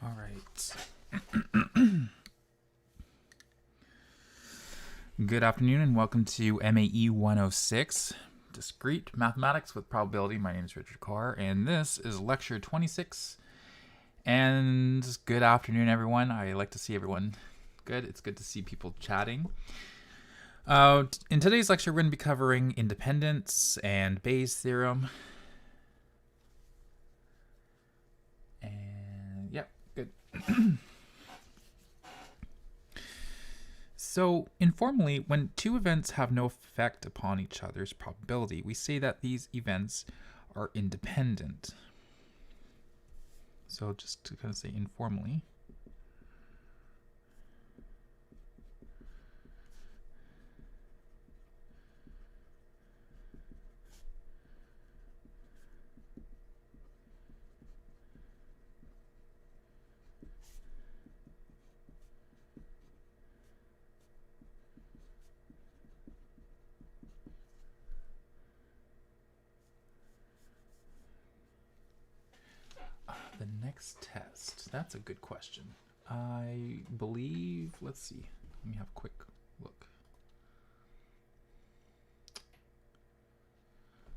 All right. Good afternoon and welcome to MAE 106, Discrete Mathematics with Probability. My name is Richard Carr and this is lecture 26. And good afternoon, everyone. I like to see everyone good. It's good to see people chatting. In today's lecture, we're going to be covering independence and Bayes' theorem. And yeah, good. So, informally, when two events have no effect upon each other's probability, we say that these events are independent. So, just to kind of say informally. The next test. That's a good question. I believe, let's see. Let me have a quick look.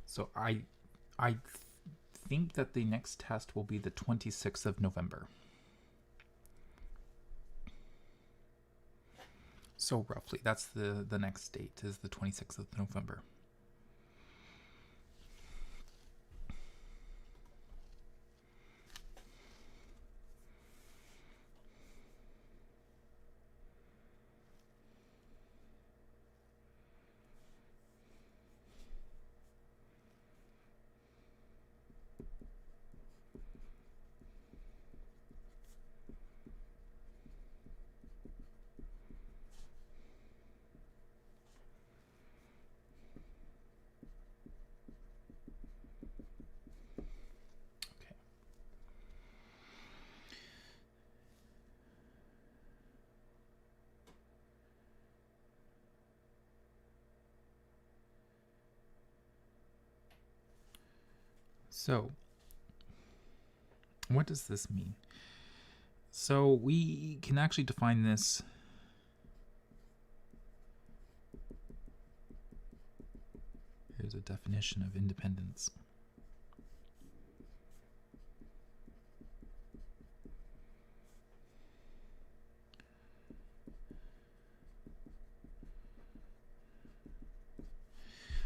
So I think that the next test will be the 26th of November. So roughly, that's the next date is the 26th of November. So, what does this mean? So we can actually define this here's a definition of independence.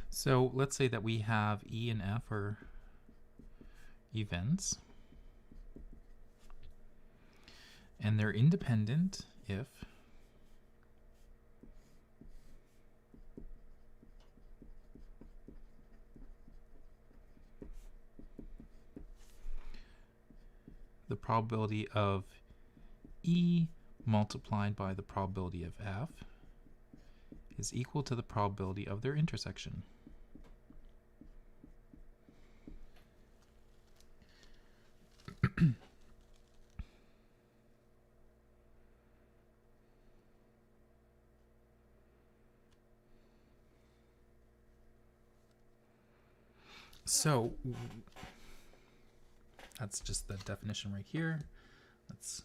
So let's say that we have E and F are events, and they're independent if the probability of E multiplied by the probability of F is equal to the probability of their intersection. So that's just the definition right here. Let's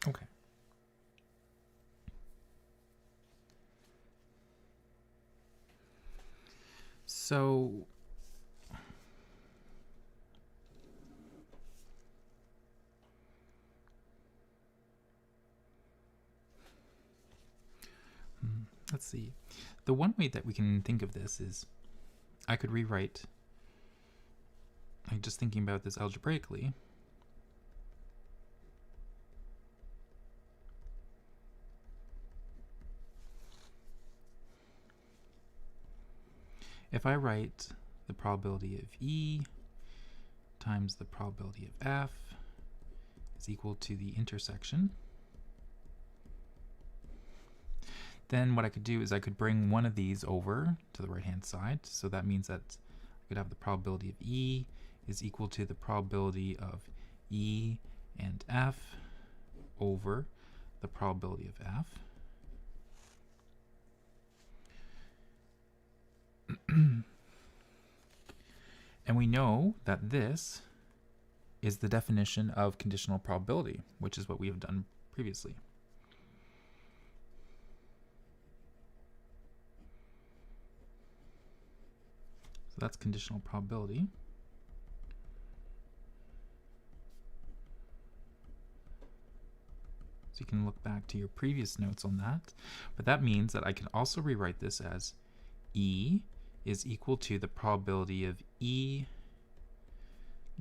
okay. So let's see. The one way that we can think of this is I could rewrite, I'm just thinking about this algebraically. if I write the probability of E times the probability of F is equal to the intersection, then what I could do is I could bring one of these over to the right-hand side. So that means that I could have the probability of E is equal to the probability of E and F over the probability of F. And we know that this is the definition of conditional probability, which is what we have done previously. So that's conditional probability. So you can look back to your previous notes on that. But that means that I can also rewrite this as E is equal to the probability of E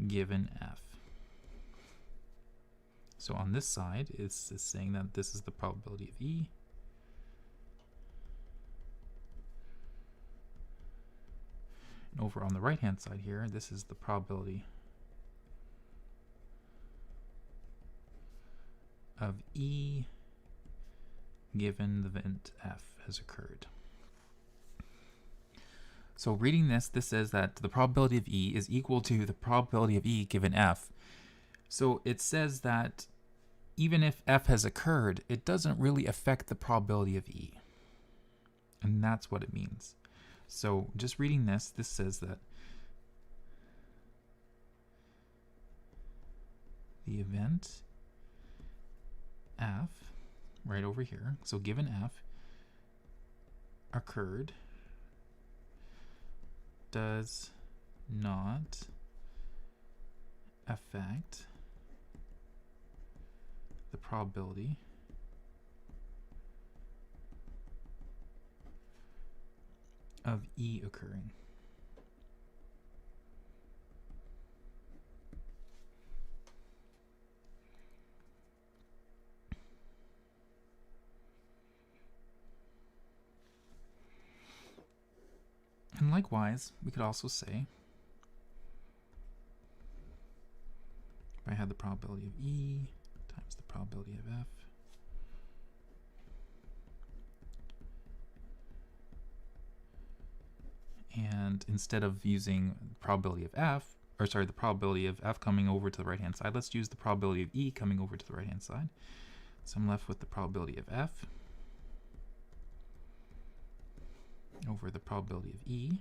given F. So on this side, it's saying that this is the probability of E. And over on the right-hand side here, this is the probability of E given the event F has occurred. So reading this, this says that the probability of E is equal to the probability of E given F. So it says that even if F has occurred, it doesn't really affect the probability of E. And that's what it means. So just reading this, this says that the event F, right over here, so given F, occurred does not affect the probability of E occurring. And likewise, we could also say, if I had the probability of E times the probability of F, and instead of using the probability of F, or sorry, the probability of F coming over to the right-hand side, let's use the probability of E coming over to the right-hand side. So I'm left with the probability of F over the probability of E.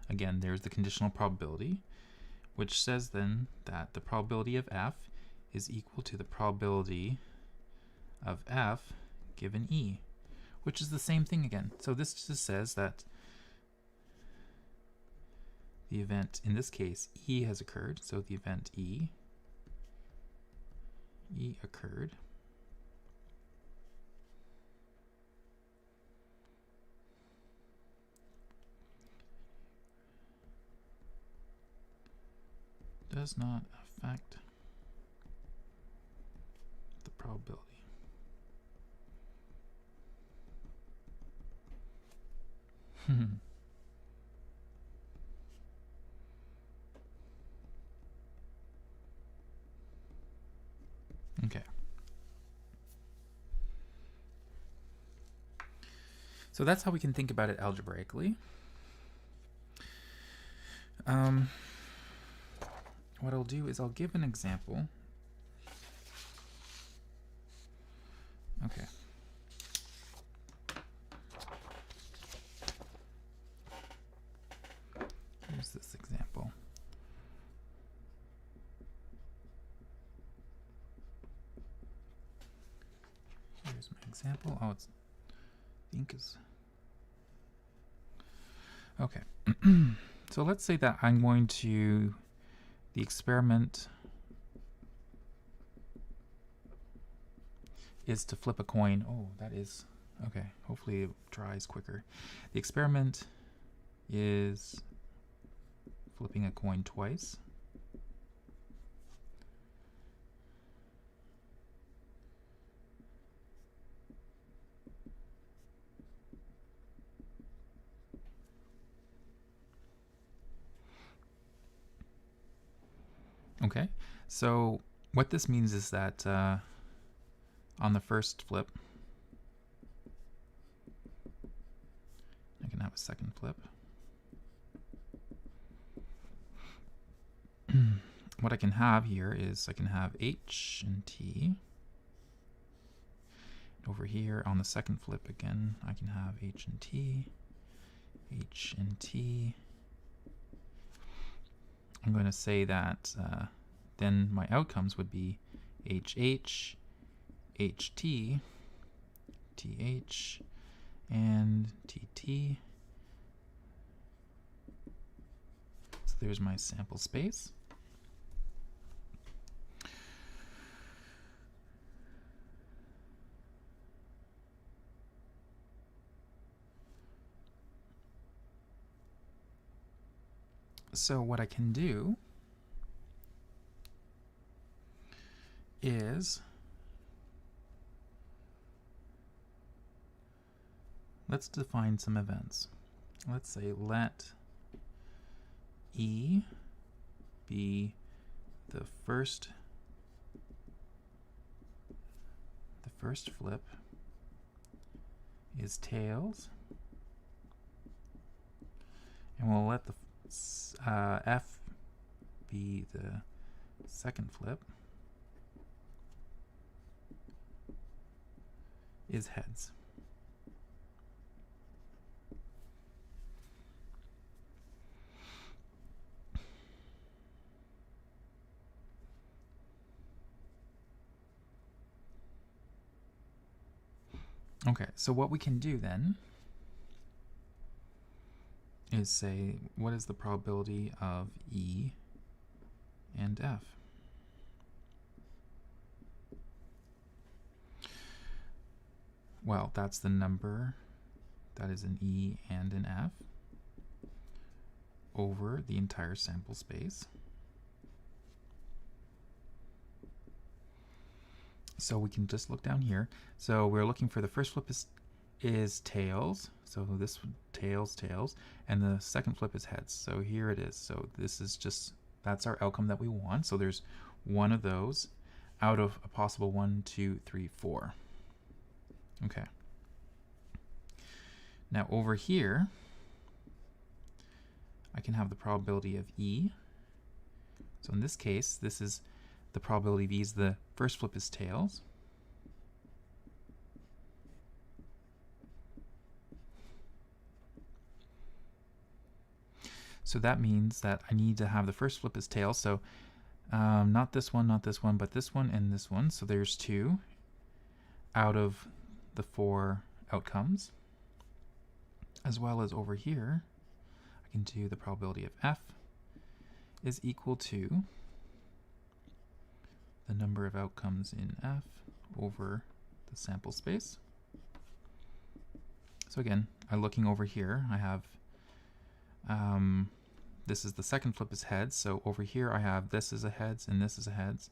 Again, there's the conditional probability, which says then that the probability of F is equal to the probability of F given E, which is the same thing again. So this just says that the event, in this case, E has occurred. So the event E occurred. Does not affect the probability. Okay. So that's how we can think about it algebraically. What I'll do is I'll give an example. Okay. Here's this example. Here's my example. Oh, it's the ink is okay. So let's say that I'm going to the experiment is to flip a coin. Oh, that is okay. Hopefully it dries quicker. The experiment is flipping a coin twice. Okay, so what this means is that on the first flip, I can have a second flip. What I can have here is I can have H and T. Over here on the second flip again, I can have H and T, H and T. I'm going to say that then my outcomes would be HH, HT, TH, and TT. So there's my sample space. So what I can do is, let's define some events. Let's say let E be the first flip is tails, and we'll let the F be the second flip is heads. Okay, so what we can do then is say, what is the probability of E and F? Well, that's the number that is an E and an F over the entire sample space. So we can just look down here. So we're looking for the first flip is tails. So this one, tails, tails, and the second flip is heads. So here it is. So this is just, that's our outcome that we want. So there's one of those out of a possible 1, 2, 3, 4. Okay. Now over here, I can have the probability of E. So in this case, this is the probability of E is the first flip is tails. So that means that I need to have the first flip is tails. So not this one, but this one and this one. So there's 2 out of the 4 outcomes. As well as over here, I can do the probability of F is equal to the number of outcomes in F over the sample space. So again, I'm looking over here, I have this is the second flip is heads, so over here I have this is a heads and this is a heads.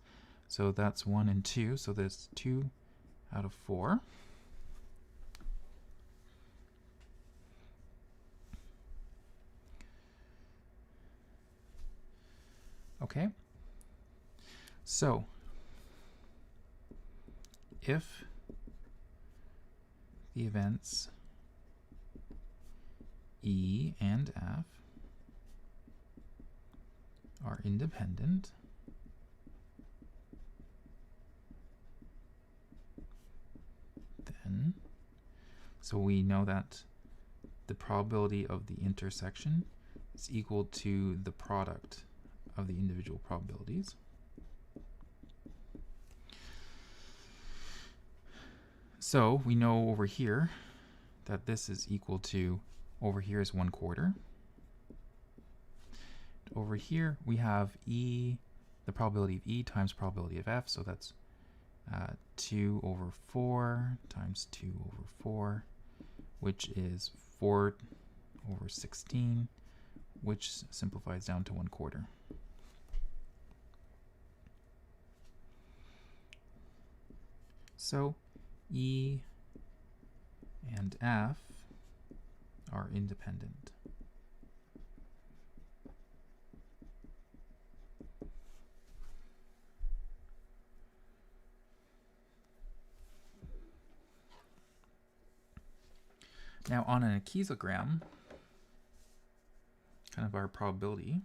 So that's 1 and 2, so there's 2 out of 4. Okay, so if the events E and F are independent, then, so we know that the probability of the intersection is equal to the product of the individual probabilities. So we know over here that this is equal to, over here is 1/4. Over here we have E, the probability of E times probability of F, so that's 2 over 4 times 2 over 4, which is 4 over 16, which simplifies down to 1/4. So E and F are independent. Now on an ichesogram, kind of our probability,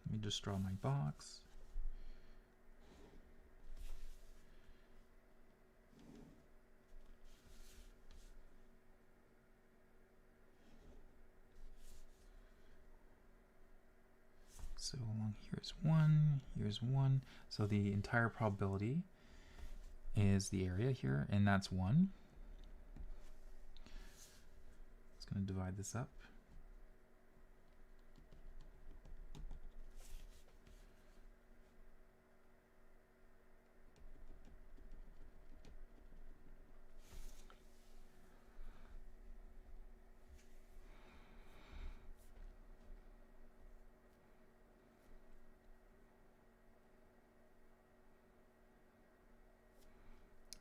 let me just draw my box. So along here's 1, here's 1. So the entire probability is the area here, and that's 1. It's going to divide this up.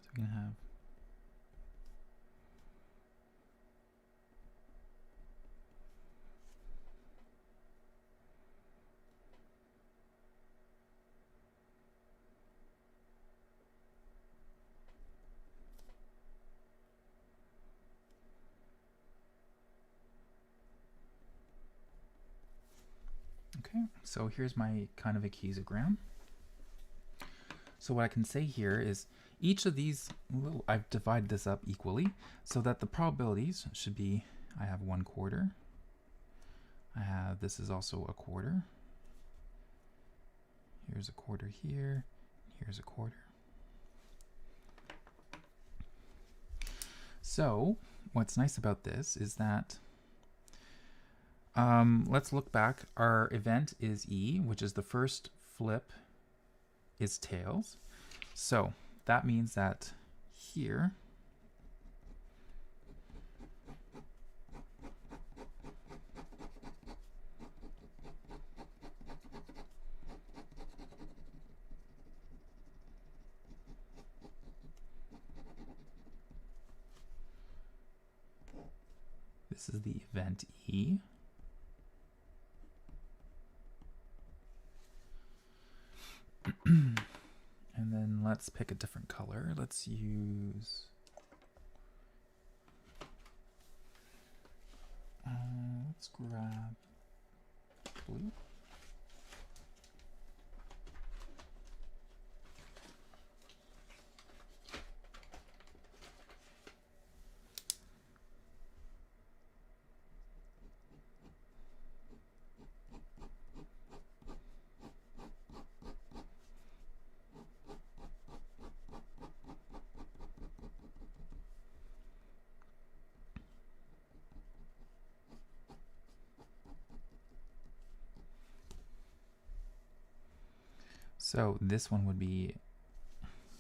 So we're going to have okay, so here's my kind of ichesogram. So what I can say here is each of these, I've divided this up equally so that the probabilities should be, I have 1/4. I have, this is also a quarter. Here's a quarter here, here's a quarter. So what's nice about this is that let's look back. Our event is E, which is the first flip is tails. So that means that here this is the event E. And then let's pick a different color. Let's use, let's grab blue. So this one would be,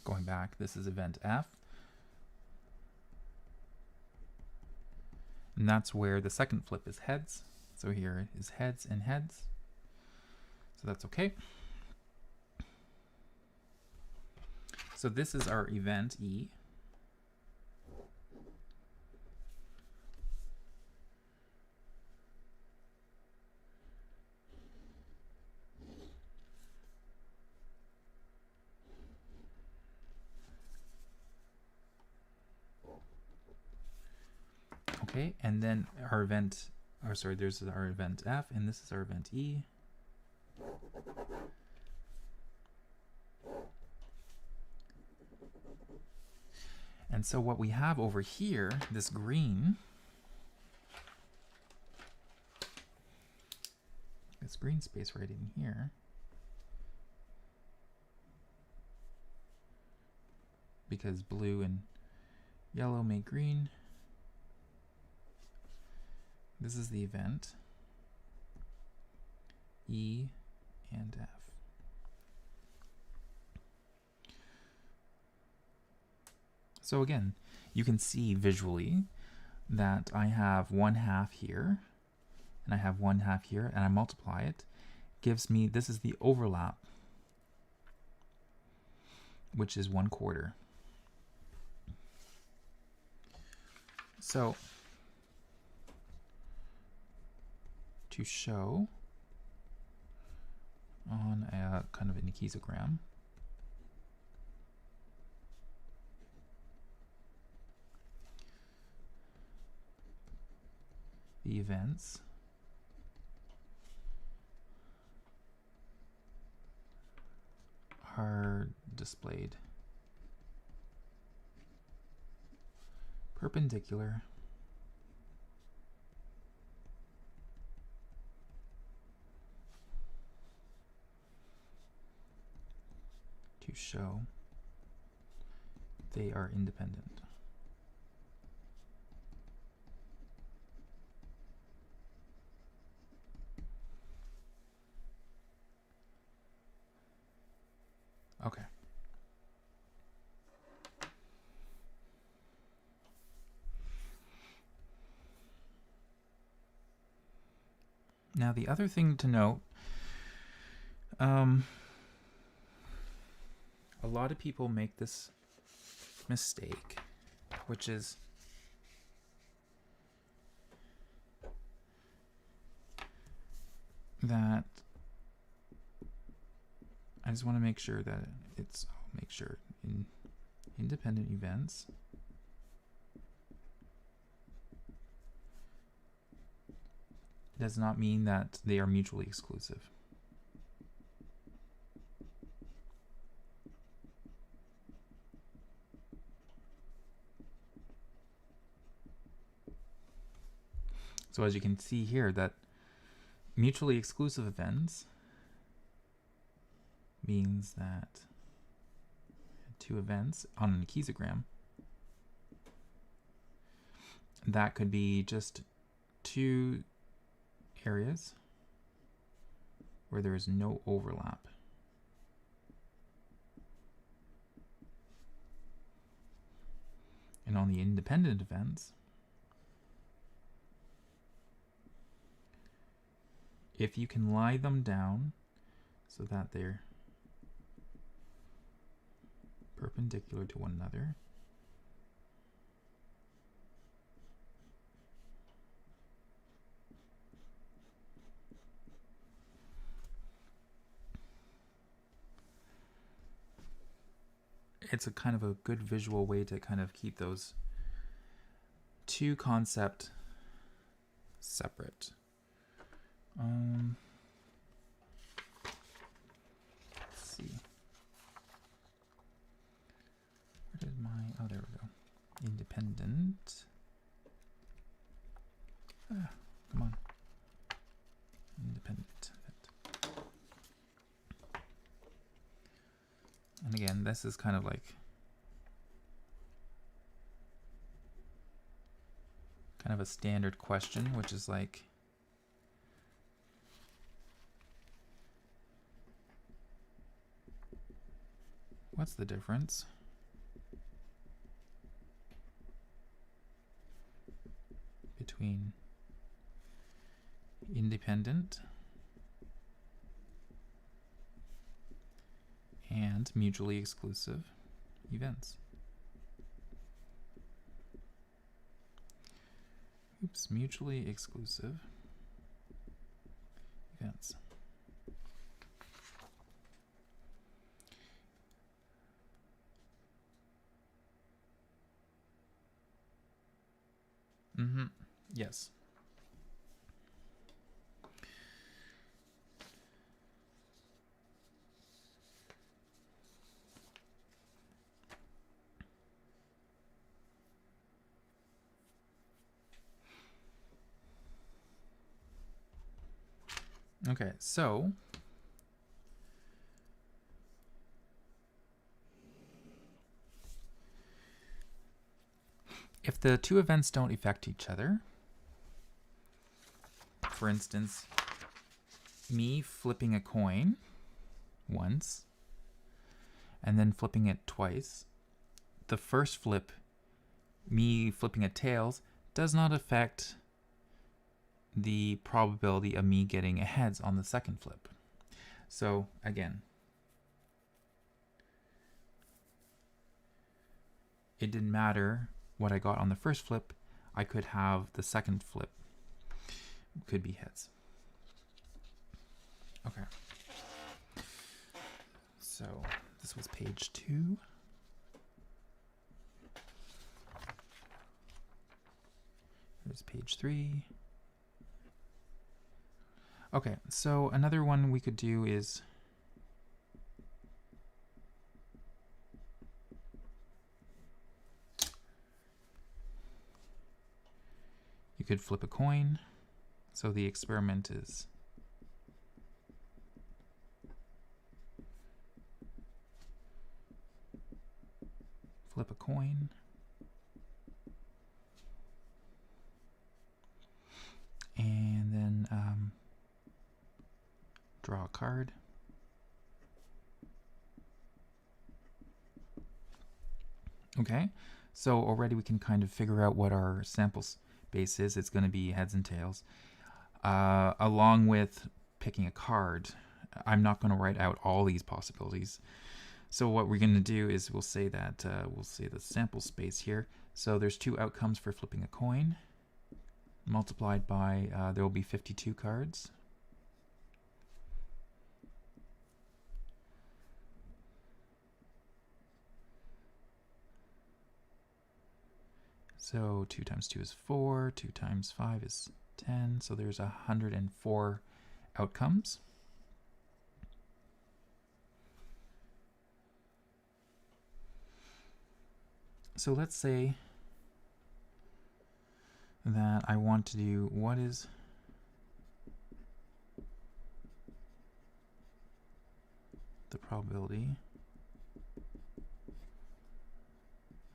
going back, this is event F. And that's where the second flip is heads. So here is heads and heads. So that's okay. So this is our event E. Okay, and then our event, or sorry, there's our event F, and this is our event E. And so what we have over here, this green space right in here, because blue and yellow make green. This is the event E and F. So again, you can see visually that I have 1/2 here, and I have 1/2 here, and I multiply it, gives me, this is the overlap, which is 1/4. So to show on a kind of an ichesogram, the events are displayed perpendicular to show they are independent. Okay. Now the other thing to note, a lot of people make this mistake, which is that I just want to make sure that it's, I'll make sure in independent events does not mean that they are mutually exclusive. So as you can see here, that mutually exclusive events means that two events on an keys-o-gram, that could be just two areas where there is no overlap. And on the independent events, if you can lie them down so that they're perpendicular to one another, it's a kind of a good visual way to kind of keep those two concepts separate. Let's see. Where did my, oh, there we go. Independent. Come on. Independent. And again, this is kind of like a standard question, which is like, what's the difference between independent and mutually exclusive events? Oops, mutually exclusive events. Yes. Okay, so if the two events don't affect each other, for instance, me flipping a coin once and then flipping it twice, the first flip, me flipping it tails, does not affect the probability of me getting a heads on the second flip. So again, it didn't matter what I got on the first flip. I could have the second flip could be heads. Okay. So this was page 2. Here's page 3. Okay, so another one we could do is you could flip a coin. So the experiment is flip a coin. And then draw a card. Okay, so already we can kind of figure out what our sample space is. It's going to be heads and tails. Along with picking a card, I'm not going to write out all these possibilities. So what we're going to do is we'll say that we'll say the sample space here. So there's two outcomes for flipping a coin, multiplied by there will be 52 cards. So 2 times 2 is 4, 2 times 5 is 10, so there's 104 outcomes. So let's say that I want to do what is the probability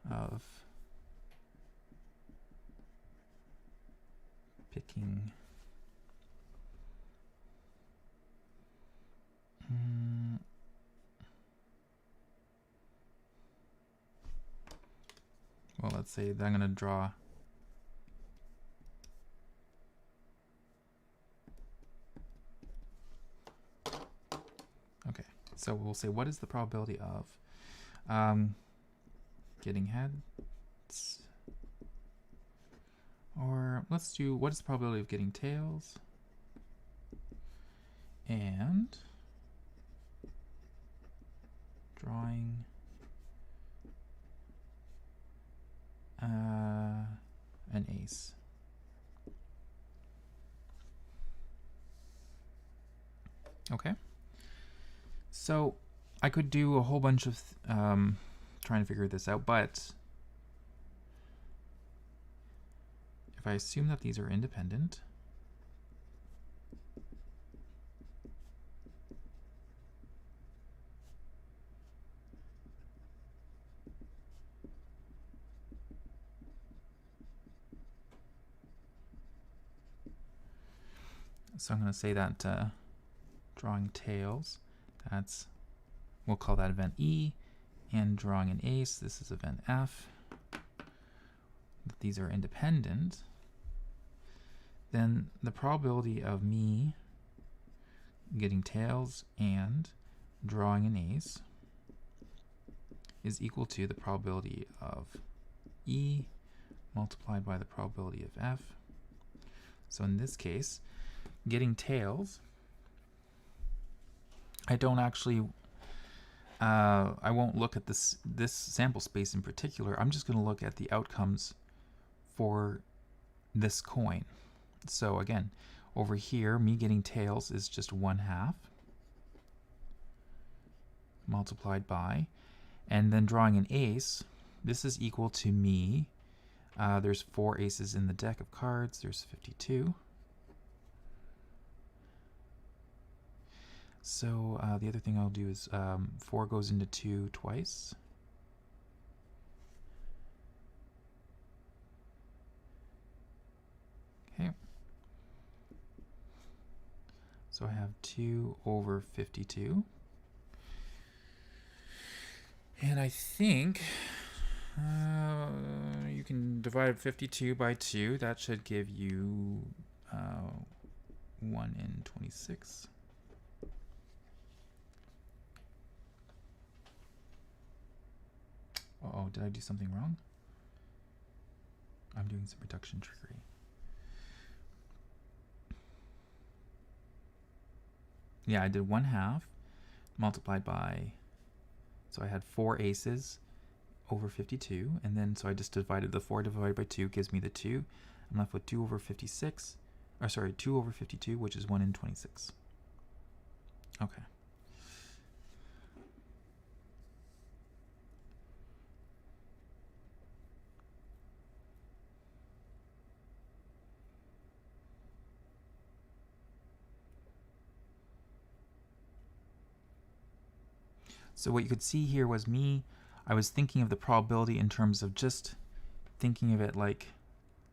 of picking well, let's say that I'm going to draw okay, so we'll say what is the probability of getting heads, or let's do what is the probability of getting tails, and drawing an ace. Okay, so I could do a whole bunch of trying to figure this out, but if I assume that these are independent, so I'm going to say that drawing tails, that's, we'll call that event E, and drawing an ace, this is event F, that these are independent, then the probability of me getting tails and drawing an ace is equal to the probability of E multiplied by the probability of F. So in this case, getting tails, I don't actually I won't look at this sample space in particular. I'm just going to look at the outcomes for this coin. So again, over here, me getting tails is just 1/2 multiplied by, and then drawing an ace, this is equal to me. There's 4 aces in the deck of cards. There's 52. So the other thing I'll do is 4 goes into 2 twice. Okay. So I have 2 over 52. And I think you can divide 52 by 2. That should give you 1 in 26. Uh-oh, did I do something wrong? I'm doing some reduction trickery. Yeah, I did 1/2 multiplied by, so I had 4 aces over 52, and then so I just divided the 4 divided by 2 gives me the 2. I'm left with 2 over 56 or sorry, 2 over 52, which is 1 in 26. Okay. So what you could see here was I was thinking of the probability in terms of just thinking of it like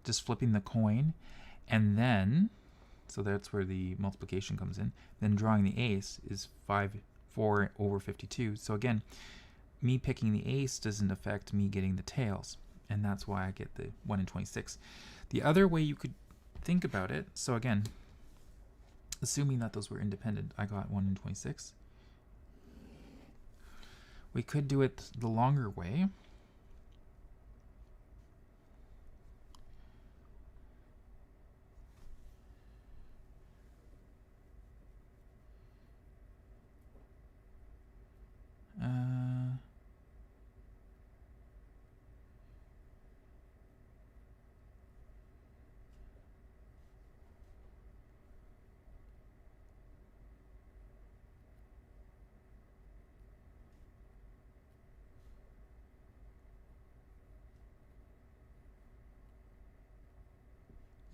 just flipping the coin, and then, so that's where the multiplication comes in, then drawing the ace is 4 over 52. So again, me picking the ace doesn't affect me getting the tails, and that's why I get the 1 in 26. The other way you could think about it, so again, assuming that those were independent, I got 1 in 26. We could do it the longer way.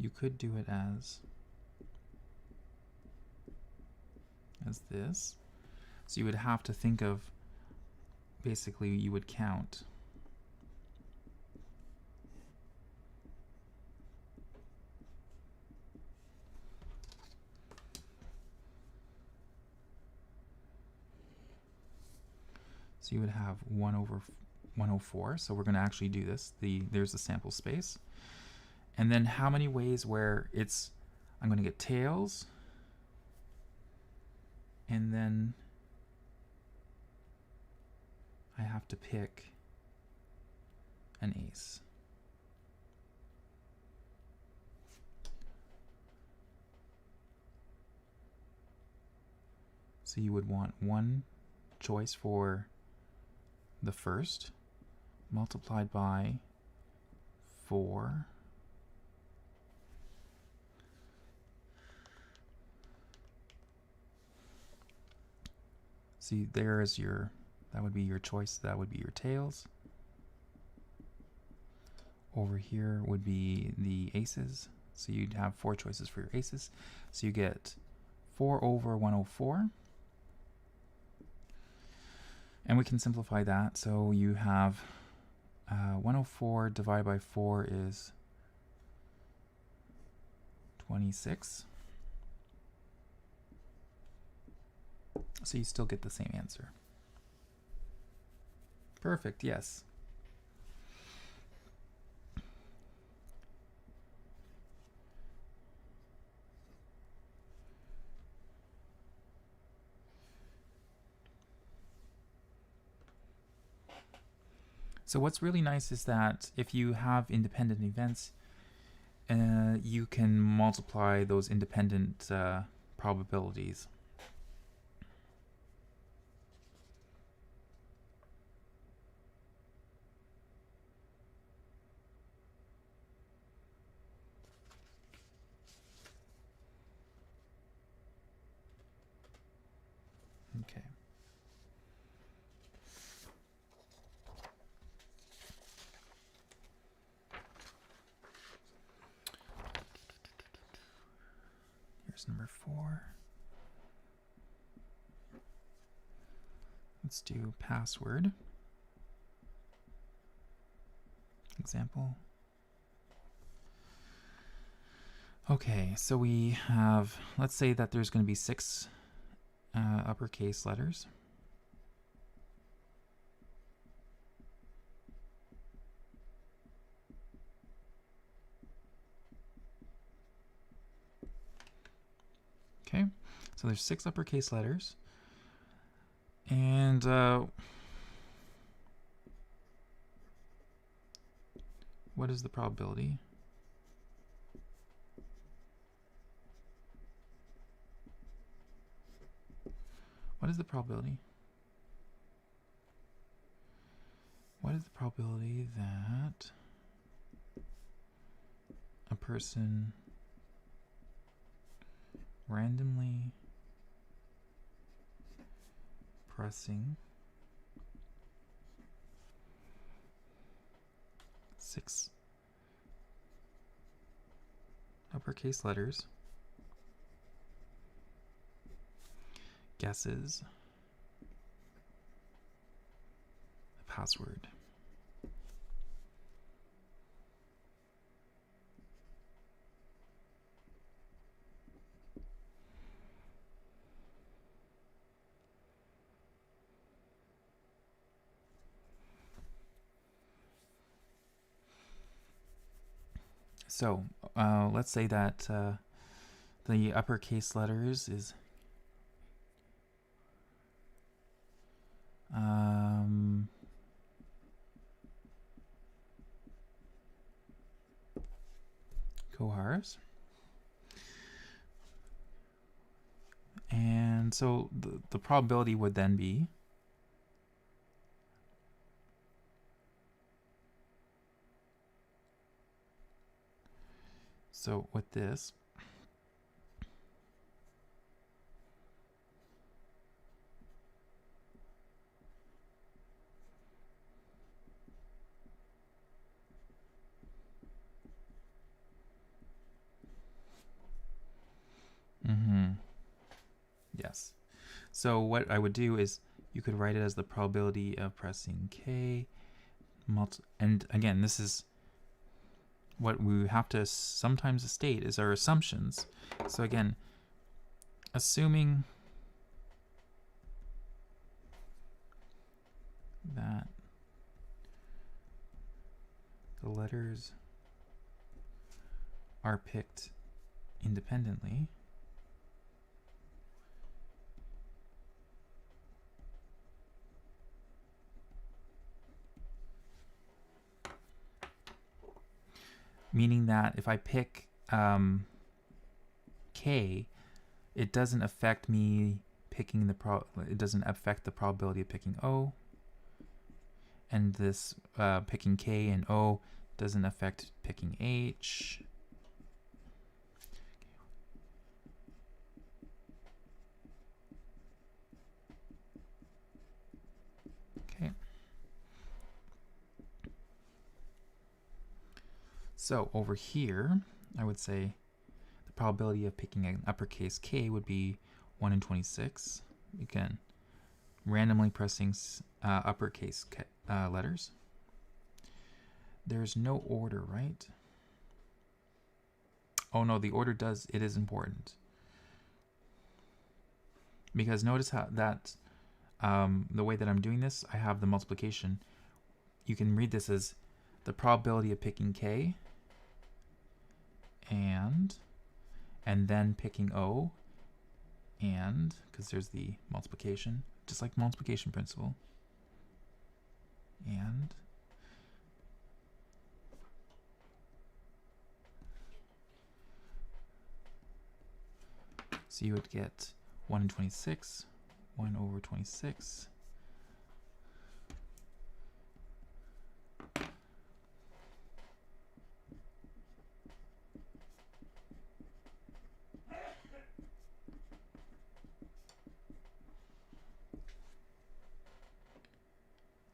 You could do it as this. So you would have to think of, basically you would count. So you would have 1 over 104. So we're going to actually do this. There's the sample space. And then how many ways where I'm going to get tails, and then I have to pick an ace. So you would want one choice for the first, multiplied by 4. See, there is that would be your choice, that would be your tails. Over here would be the aces. So you'd have 4 choices for your aces. So you get 4 over 104. And we can simplify that. So you have 104 divided by 4 is 26. So you still get the same answer. Perfect, yes. So what's really nice is that if you have independent events, you can multiply those independent probabilities. Okay. Here's number 4. Let's do password. Example. Okay, so we have, let's say that there's going to be 6 uppercase letters. Okay, so there's 6 uppercase letters, and what is the probability? What is the probability? What is the probability that a person randomly pressing 6 uppercase letters guesses the password. So let's say that the uppercase letters is cohars. And so the probability would then be so with this yes. So what I would do is you could write it as the probability of pressing K and again, this is what we have to sometimes state is our assumptions. So again, assuming that the letters are picked independently, meaning that if I pick K, it doesn't affect me picking it doesn't affect the probability of picking O, and this picking K and O doesn't affect picking H. Okay. So over here, I would say the probability of picking an uppercase K would be 1 in 26. Again, randomly pressing uppercase letters. There's no order, right? Oh no, the order it is important. Because notice how that the way that I'm doing this, I have the multiplication. You can read this as the probability of picking K and then picking O, and because there's the multiplication, just like multiplication principle, and so you would get 1 in 26, 1 over 26.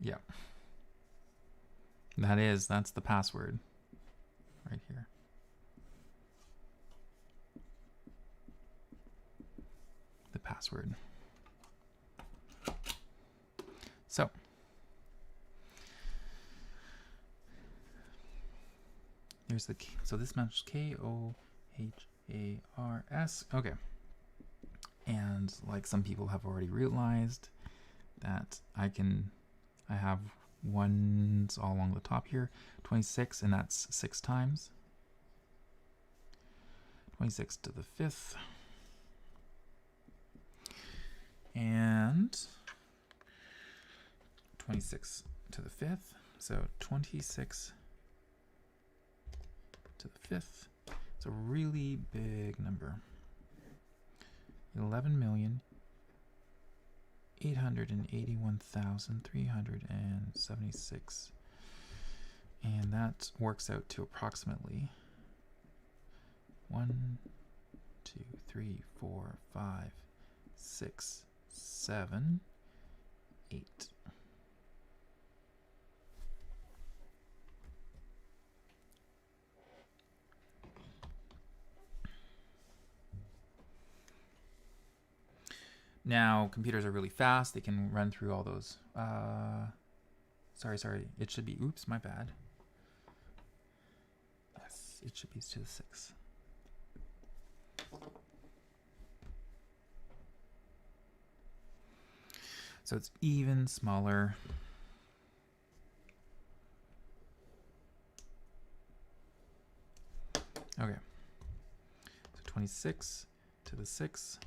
Yeah. That's the password right here. The password. So there's the key. So this matches K-O-H-A-R-S. Okay. And like some people have already realized that I have ones all along the top here, 26, and that's 6 times. 26 to the 5th. And 26 to the 5th. So 26 to the 5th. It's a really big number. 11,881,376, and that works out to approximately 1, 2, 3, 4, 5, 6, 7, 8. Now, computers are really fast. They can run through all those. Sorry. It should be, oops, my bad. Yes, it should be to the 6. So it's even smaller. Okay. So 26 to the 6.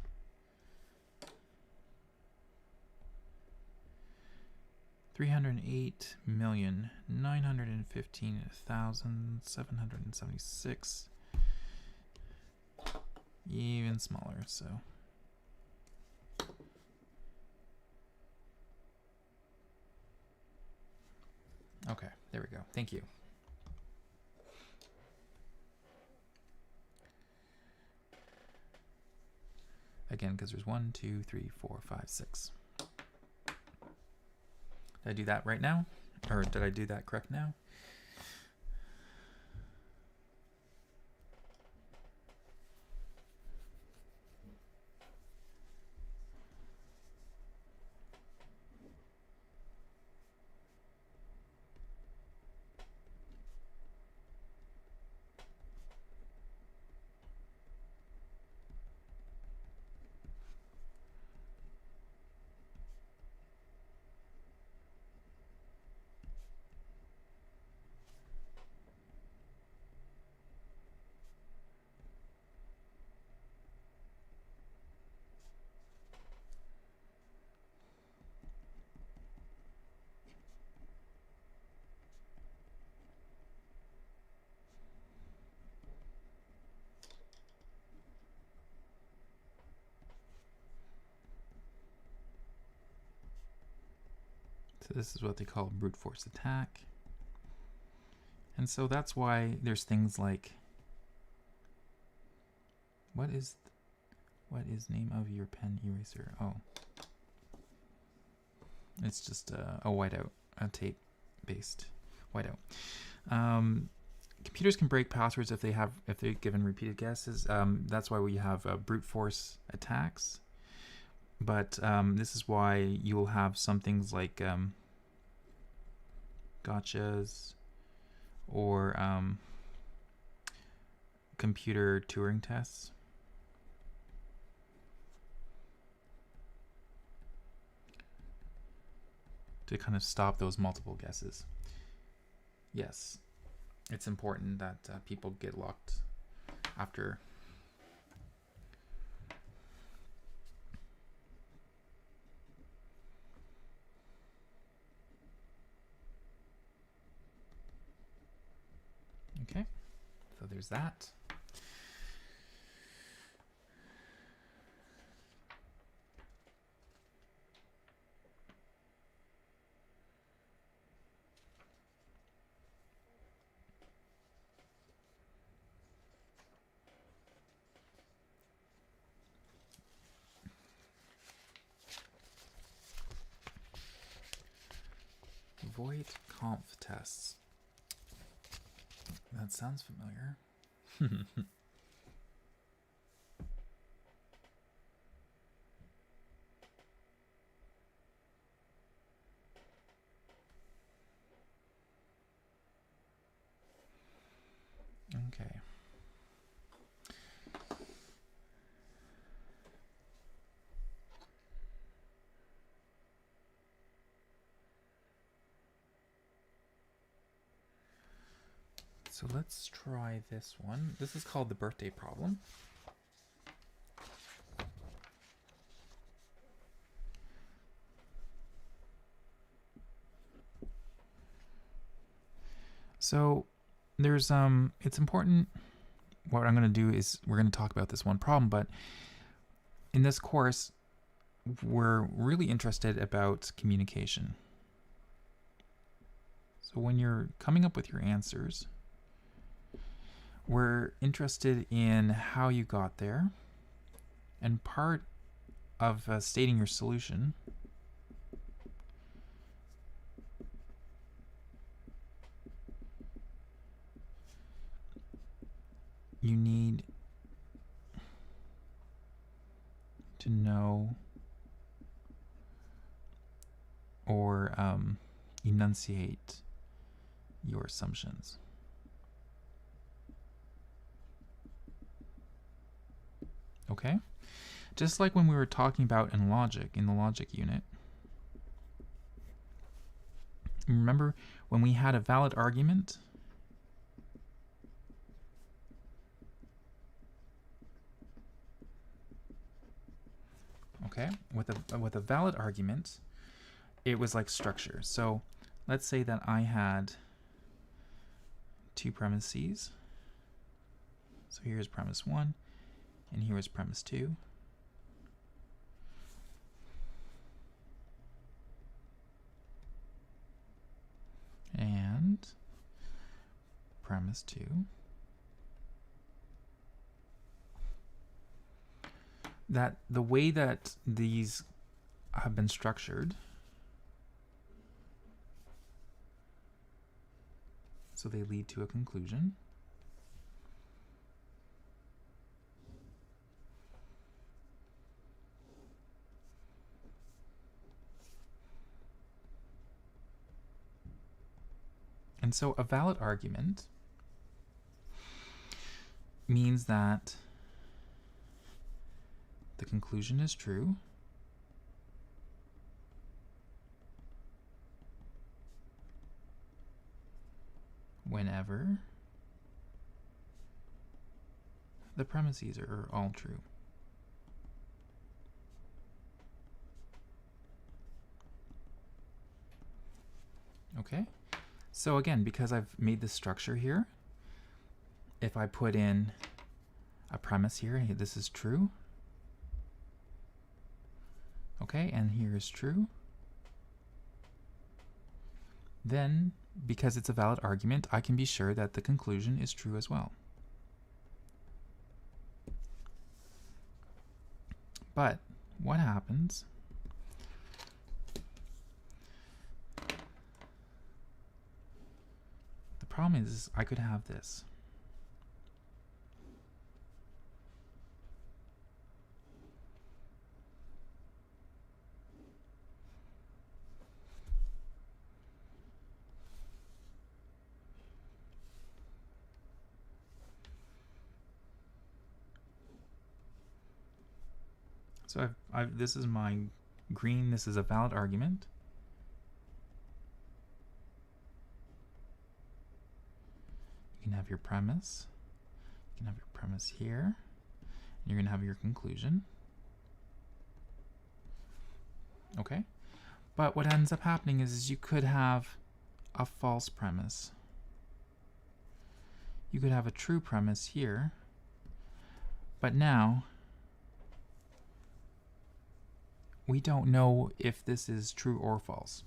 308,915,776. Even smaller, so. Okay, there we go. Thank you. Again, because there's 1, 2, 3, 4, 5, 6. Did I do that right now? Or did I do that correct now? So this is what they call brute force attack. And so that's why there's things like, what is name of your pen eraser? Oh, it's just a whiteout, a tape based whiteout. Computers can break passwords if they're given repeated guesses. That's why we have brute force attacks. But this is why you will have some things like gotchas or computer Turing tests. To kind of stop those multiple guesses. Yes, it's important that people get locked after. Okay, so there's that. Void conf tests. That sounds familiar. Okay. So let's try this one. This is called the birthday problem. So there's it's important. What I'm going to do is we're going to talk about this one problem, but in this course we're really interested about communication. So when you're coming up with your answers, we're interested in how you got there And part of stating your solution you need to know or enunciate your assumptions. Okay? Just like when we were talking about in logic, in the logic unit. Remember when we had a valid argument? Okay? With a valid argument, it was like structure. So let's say that I had two premises. So here's premise 1, and here is premise 2. And premise 2. That the way that these have been structured, so they lead to a conclusion. And so a valid argument means that the conclusion is true whenever the premises are all true. Okay? So again, because I've made this structure here, if I put in a premise here, this is true. Okay, and here is true. Then, because it's a valid argument, I can be sure that the conclusion is true as well. But what happens the problem is I could have this. So this is my green, this is a valid argument. You can have your premise. You can have your premise here. And you're going to have your conclusion. Okay? But what ends up happening is you could have a false premise. You could have a true premise here. But now, we don't know if this is true or false.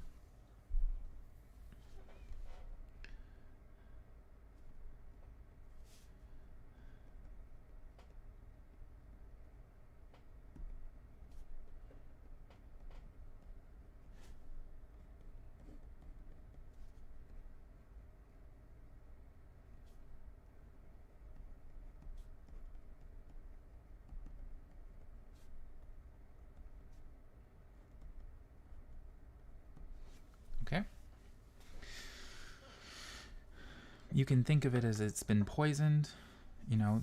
Okay? You can think of it as it's been poisoned. You know,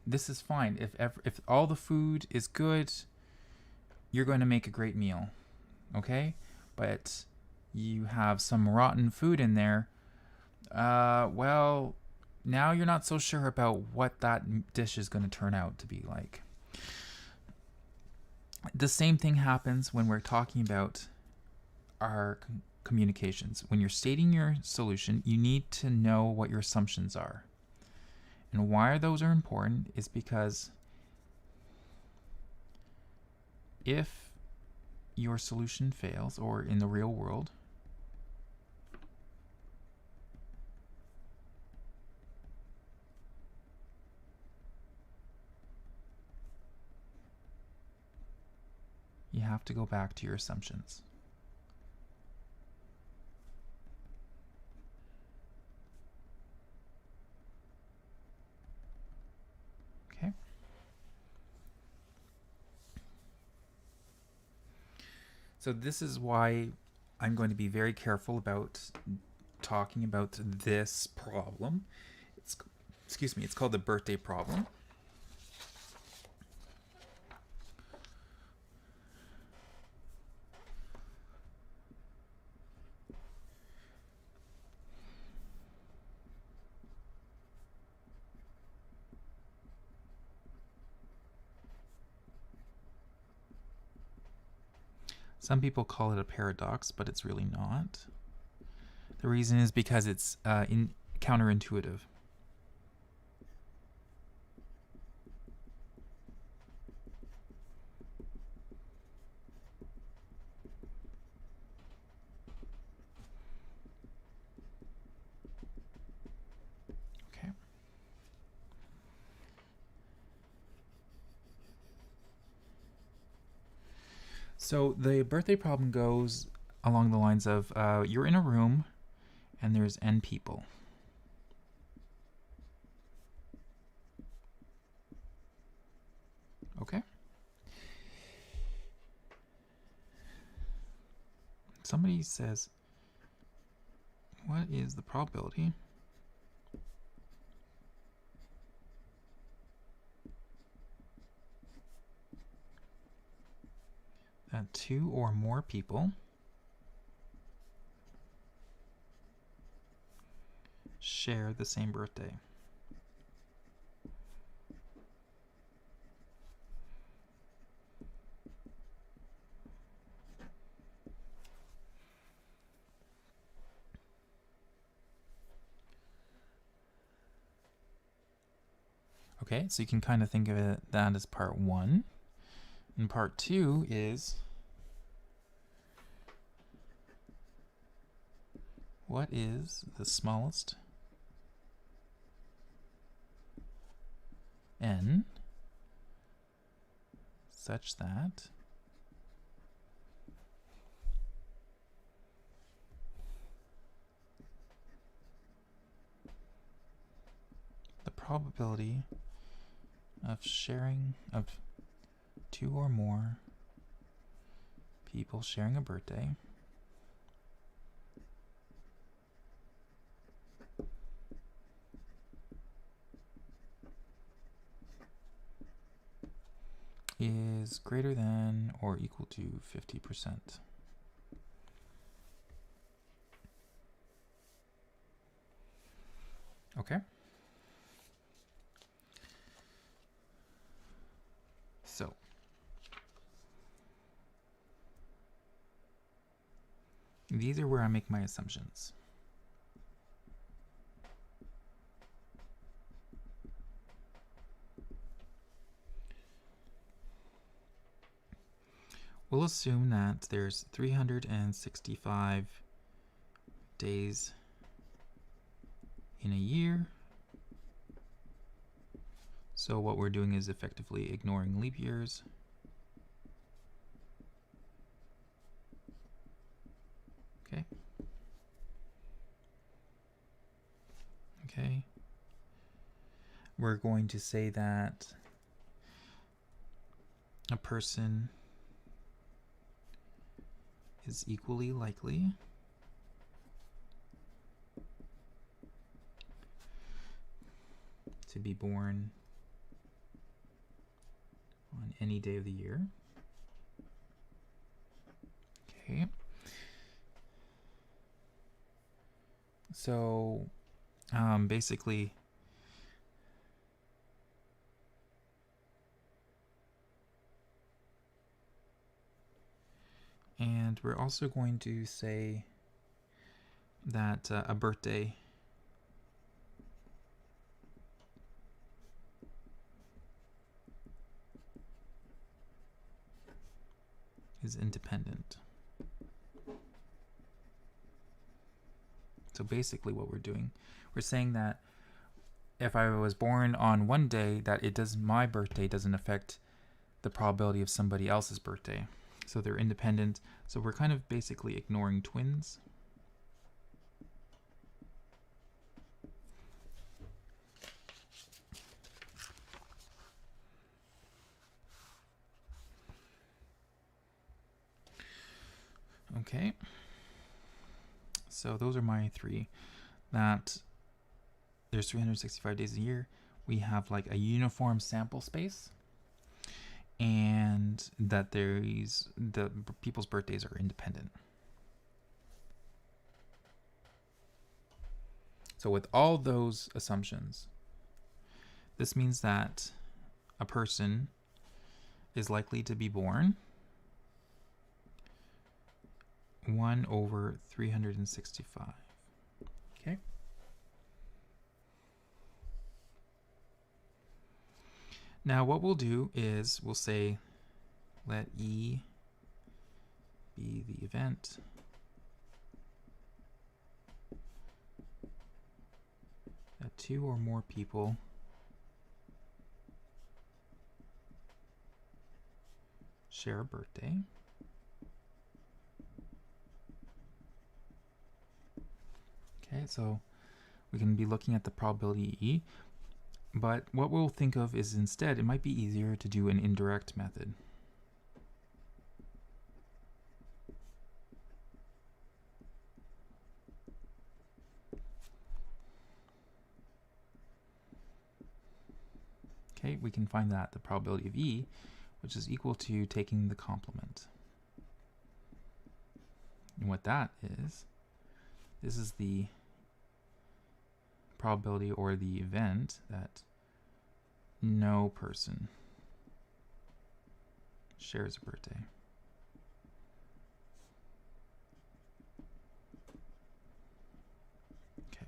this is fine. If all the food is good, you're going to make a great meal. Okay? But you have some rotten food in there. Well, now you're not so sure about what that dish is going to turn out to be like. The same thing happens when we're talking about our communications. When you're stating your solution, you need to know what your assumptions are. And why those are important is because if your solution fails, or in the real world, have to go back to your assumptions. Okay. So this is why I'm going to be very careful about talking about this problem. It's called the birthday problem. Some people call it a paradox, but it's really not. The reason is because it's counterintuitive. Okay. So the birthday problem goes along the lines of you're in a room and there's n people. Okay. Somebody says, what is the probability that 2 or more people share the same birthday? Okay, so you can kind of think of it that as part 1. And part 2 is, what is the smallest n such that the probability of sharing of 2 or more people sharing a birthday is greater than or equal to 50%. Okay. So these are where I make my assumptions. We'll assume that there's 365 days in a year. So what we're doing is effectively ignoring leap years. Okay. Okay. We're going to say that a person is equally likely to be born on any day of the year. Okay. So basically and we're also going to say that a birthday is independent. So basically what we're doing, we're saying that if I was born on one day, that my birthday doesn't affect the probability of somebody else's birthday. So they're independent. So we're kind of basically ignoring twins. Okay. So those are my three. That there's 365 days a year. We have like a uniform sample space, and that there's the people's birthdays are independent. So with all those assumptions, this means that a person is likely to be born 1 over 365. Okay. Now what we'll do is we'll say let E be the event. That 2 or more people share a birthday. Okay, so we can be looking at the probability E, but what we'll think of is instead it might be easier to do an indirect method. Okay, we can find that the probability of E, which is equal to taking the complement. And what that is, this is the probability or the event that no person shares a birthday. Okay.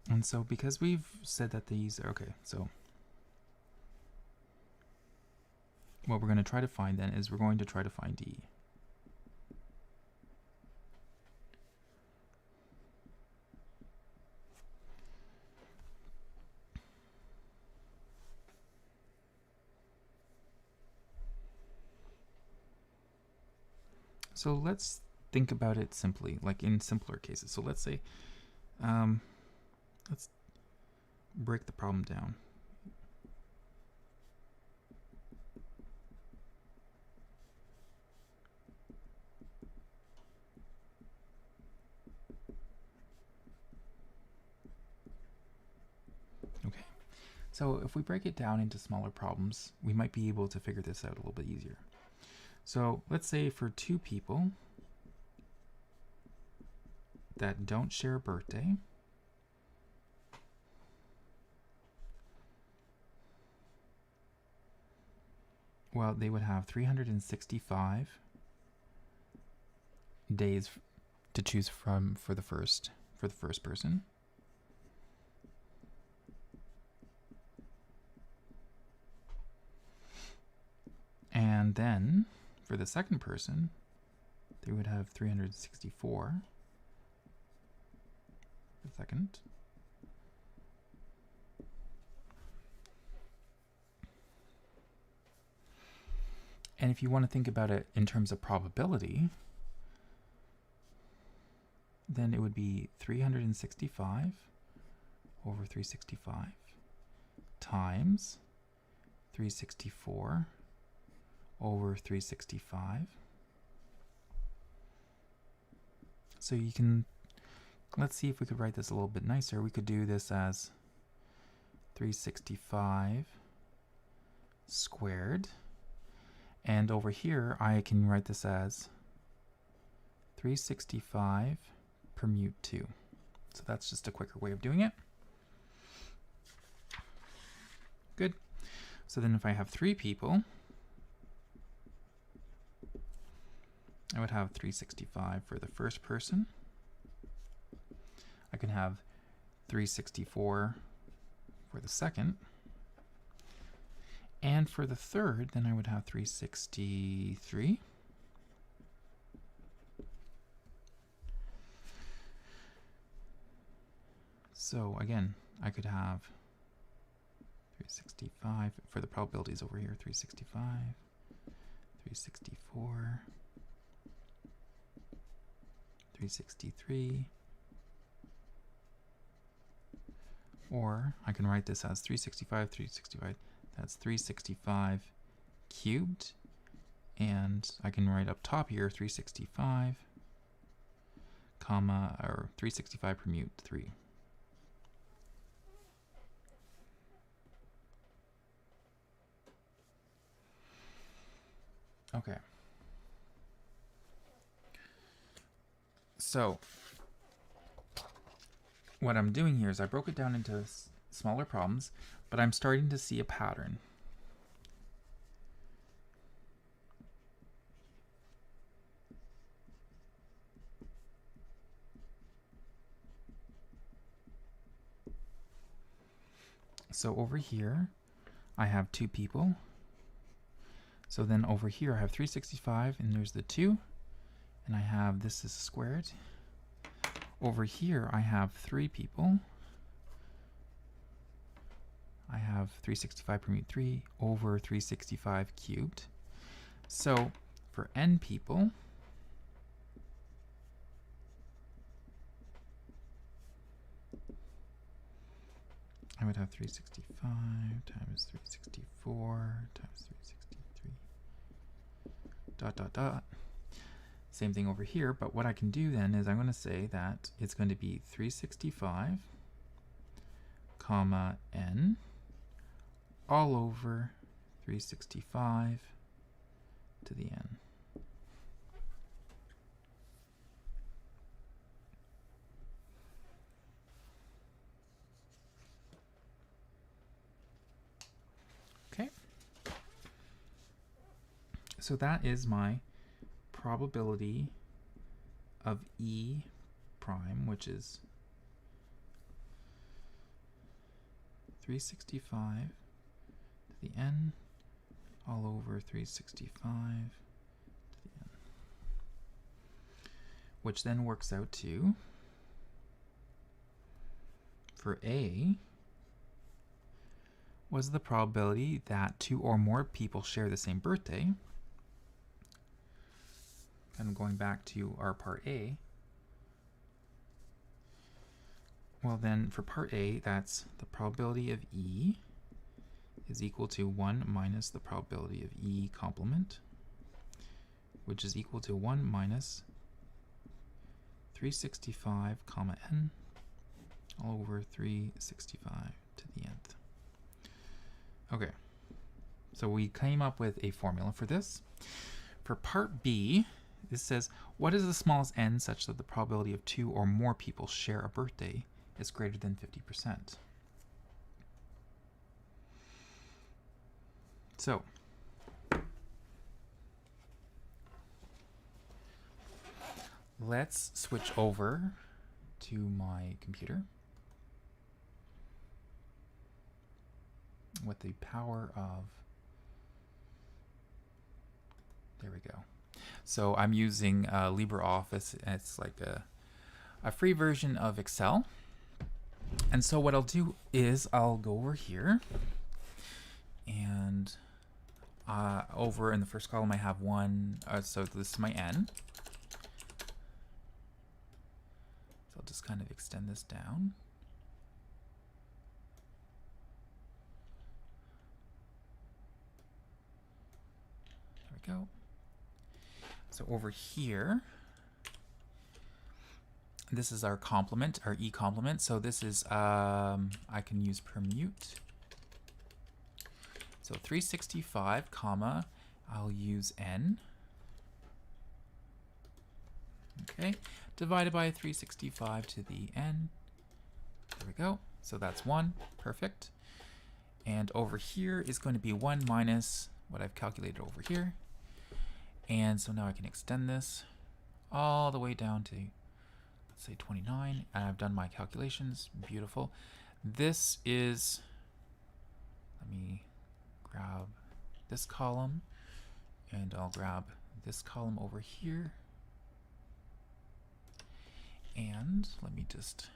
And so because we've said that these are okay, so what we're going to try to find then is we're going to try to find E. So let's think about it simply, like in simpler cases. So let's say, let's break the problem down. Okay, so if we break it down into smaller problems, we might be able to figure this out a little bit easier. So let's say for 2 people that don't share a birthday, well, they would have 365 days to choose from for the first person. And then for the second person, they would have 364 for the second. And if you want to think about it in terms of probability, then it would be 365 over 365 times 364 over 365. So you can, let's see if we could write this a little bit nicer. We could do this as 365 squared. And over here, I can write this as 365 permute 2. So that's just a quicker way of doing it. Good. So then if I have 3 people, I would have 365 for the first person. I can have 364 for the second. And for the third, then I would have 363. So again, I could have 365 for the probabilities over here, 365, 364, 363, or I can write this as 365, 365, that's 365 cubed, and I can write up top here 365, comma, or 365 permute 3. Okay. So what I'm doing here is I broke it down into smaller problems, but I'm starting to see a pattern. So over here, I have 2 people. So then over here, I have 365, and there's the 2, and I have this is squared. Over here, I have 3 people. I have 365 permute 3 over 365 cubed. So for n people, I would have 365 times 364 times 363, dot, dot, dot. Same thing over here, but what I can do then is I'm going to say that it's going to be 365, comma, n, all over 365 to the n. Okay. So that is my probability of E prime, which is 365 to the n all over 365 to the n, which then works out to, for A, was the probability that 2 or more people share the same birthday. And going back to our part A, well then for part A, that's the probability of E is equal to 1 minus the probability of E complement, which is equal to 1 minus 365, comma n, all over 365 to the nth. Okay, so we came up with a formula for this. For part B, this says, what is the smallest n such that the probability of 2 or more people share a birthday is greater than 50%? So, let's switch over to my computer with the power of, there we go. So I'm using LibreOffice. It's like a free version of Excel. And so what I'll do is I'll go over here, and over in the first column I have 1, so this is my n. So I'll just kind of extend this down. There we go. So over here, this is our complement, our E complement. So this is, I can use permute. So 365, comma, I'll use n. Okay, divided by 365 to the n. There we go. So that's 1, perfect. And over here is going to be 1 minus what I've calculated over here. And so now I can extend this all the way down to, let's say 29, and I've done my calculations. Beautiful. This is, let me grab this column, and I'll grab this column over here. And let me just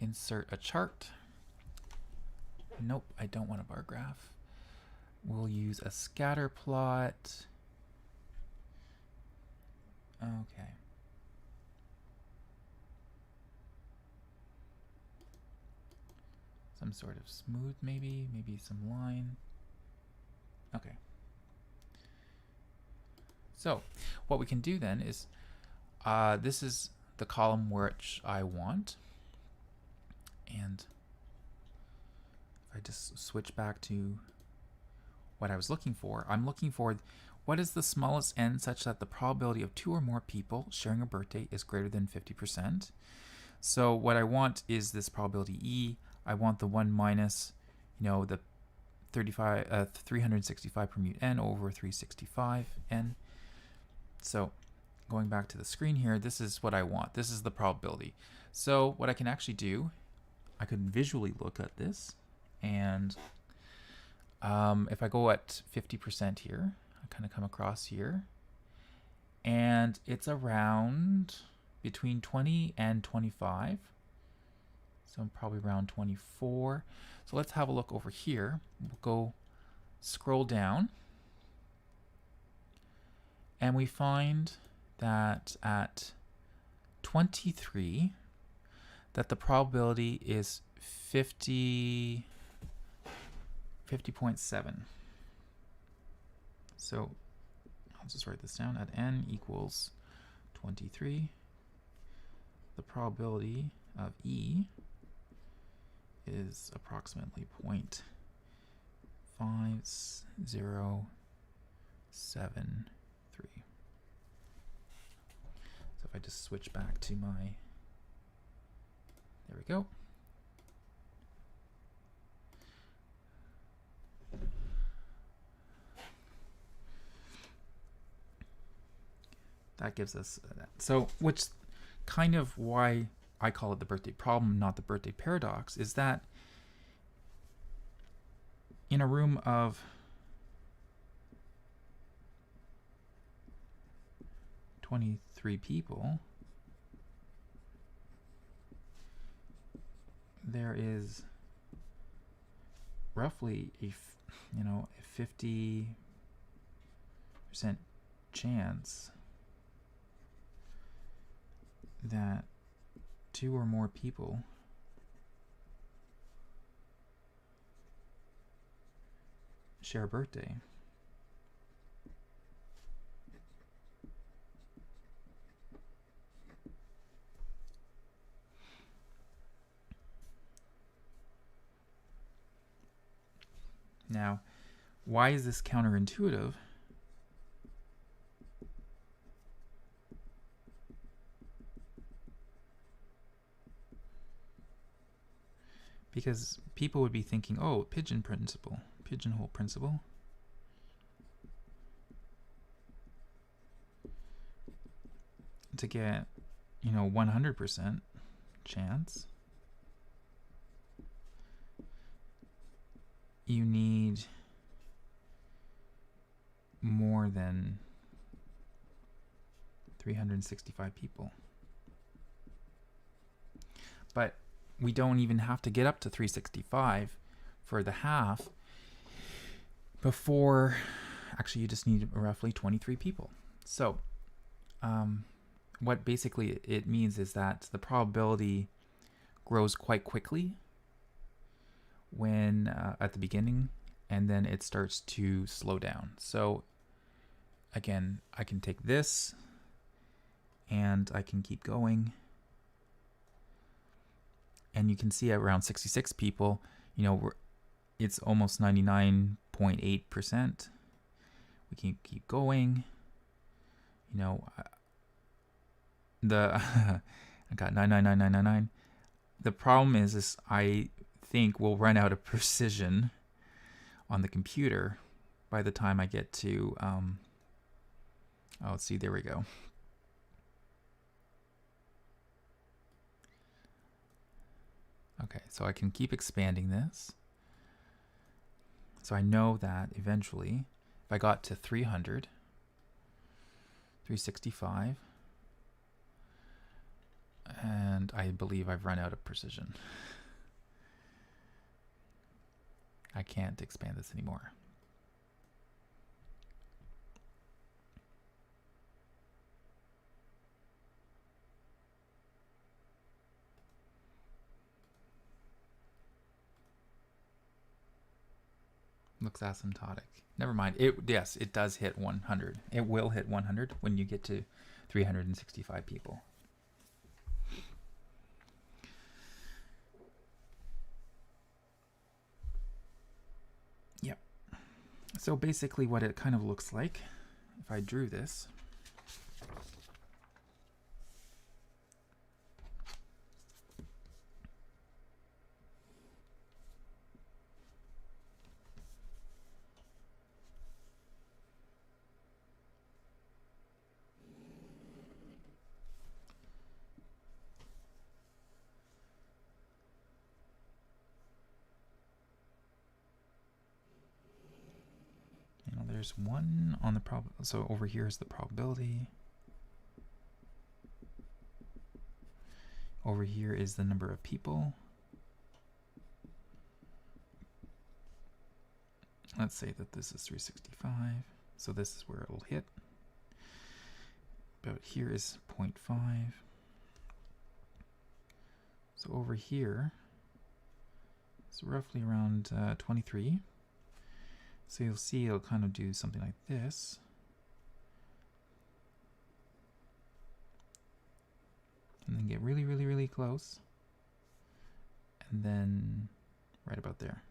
insert a chart. Nope, I don't want a bar graph. We'll use a scatter plot. Okay. Some sort of smooth, maybe some line. Okay. So what we can do then is, this is the column which I want. And if I just switch back to what I was looking for, I'm looking for what is the smallest n such that the probability of 2 or more people sharing a birthday is greater than 50%. So what I want is this probability E. I want the 1 minus, the 365 per mut n over 365 n. So going back to the screen here, this is what I want. This is the probability. So what I can actually do, I could visually look at this, and if I go at 50% here, I kind of come across here, and it's around between 20 and 25. So I'm probably around 24. So let's have a look over here. We'll go scroll down, and we find that at 23, that the probability is 50.7. So I'll just write this down. At n equals 23, the probability of E is approximately 0.5073. So if I just switch back to my, there we go. That gives us that. So, which kind of why I call it the birthday problem, not the birthday paradox, is that in a room of 23 people, there is roughly a 50% chance that 2 or more people share a birthday. Now, why is this counterintuitive? Because people would be thinking, oh, pigeonhole principle. To get, 100% chance, you need more than 365 people. But we don't even have to get up to 365 for the half before, actually you just need roughly 23 people. So what basically it means is that the probability grows quite quickly when at the beginning, and then it starts to slow down. So again, I can take this and I can keep going, and you can see at around 66 people, it's almost 99.8%. We can keep going. I got 99999. The problem is I think we'll run out of precision on the computer by the time I get to let's see, there we go. Okay, so I can keep expanding this. So I know that eventually, if I got to 300, 365, And I believe I've run out of precision. I can't expand this anymore. Looks asymptotic. Never mind. Yes, it does hit 100. It will hit 100 when you get to 365 people. Yep. So basically what it kind of looks like, if I drew this, there's one on the so over here is the probability. Over here is the number of people. Let's say that this is 365, so this is where it'll hit. But here is 0.5. So over here, it's roughly around 23. So you'll see it'll kind of do something like this. And then get really, really, really close. And then right about there.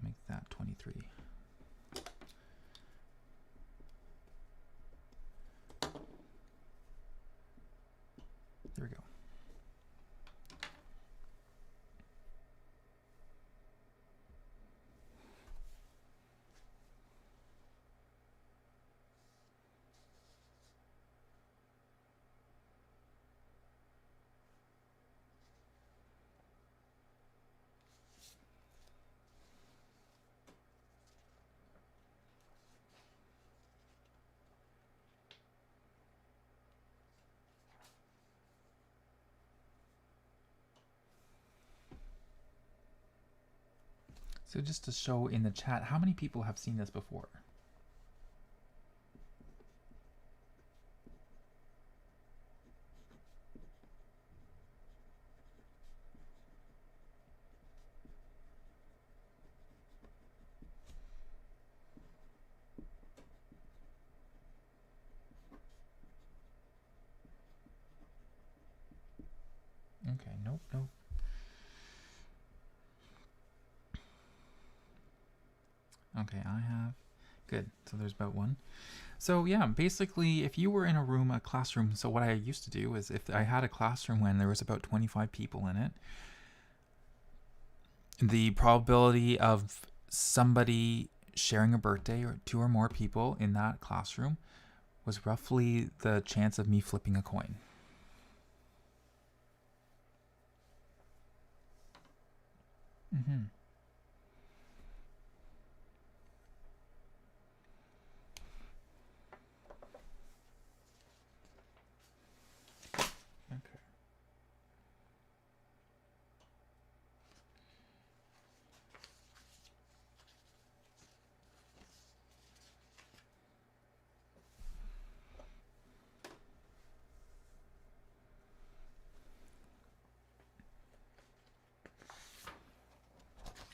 Make that 23. There we go. So just to show in the chat, how many people have seen this before? Okay, nope. Okay, I have. Good. So there's about one. So yeah, basically, if you were in a classroom, so what I used to do is if I had a classroom when there was about 25 people in it, the probability of somebody sharing a birthday or two or more people in that classroom was roughly the chance of me flipping a coin. Okay.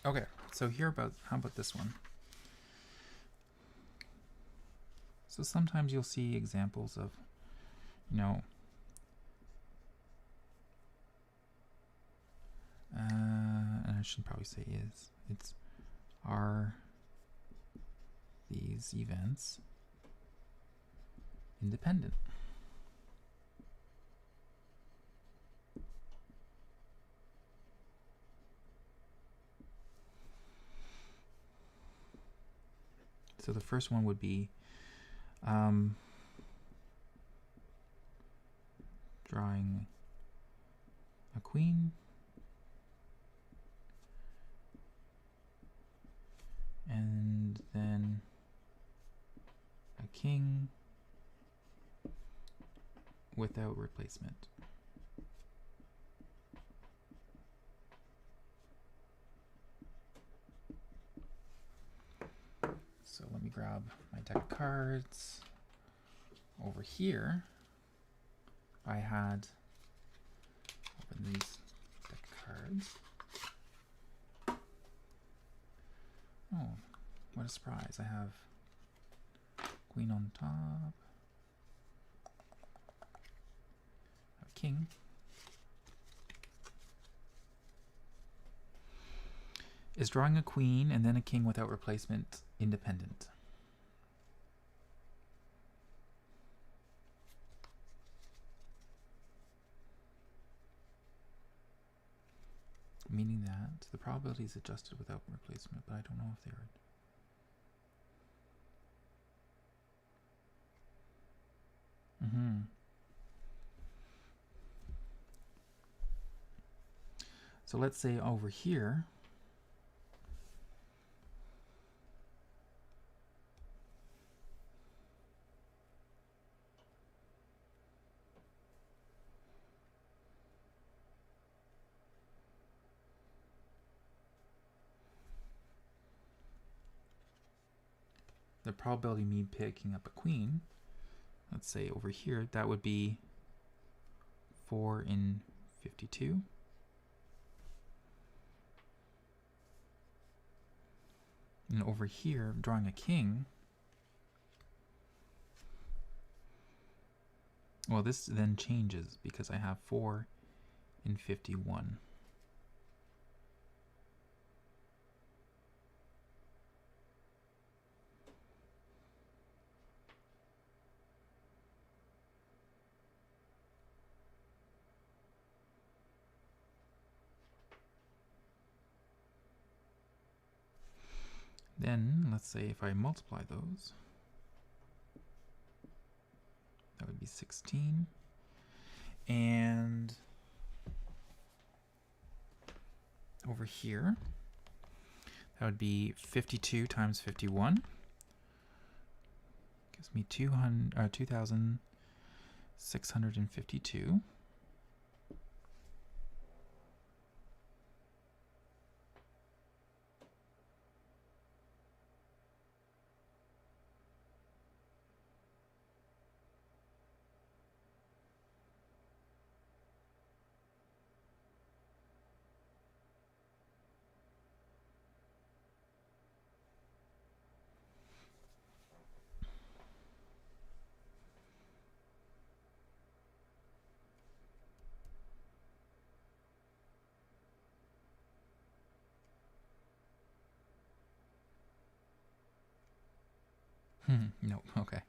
Okay, so how about this one? So sometimes you'll see examples of, and I should probably say are these events independent? So the first one would be drawing a queen, and then a king without replacement. So let me grab my deck of cards. Over here, I had open these deck of cards. Oh, what a surprise. I have queen on top, a king, is drawing a queen and then a king without replacement independent. Meaning that the probability is adjusted without replacement, but I don't know if they are. So let's say over here, the probability of me picking up a queen, let's say over here, that would be 4 in 52. And over here, drawing a king, well, this then changes because I have 4 in 51. Then, let's say if I multiply those, that would be 16. And over here, that would be 52 times 51. Gives me 2,652. No, okay.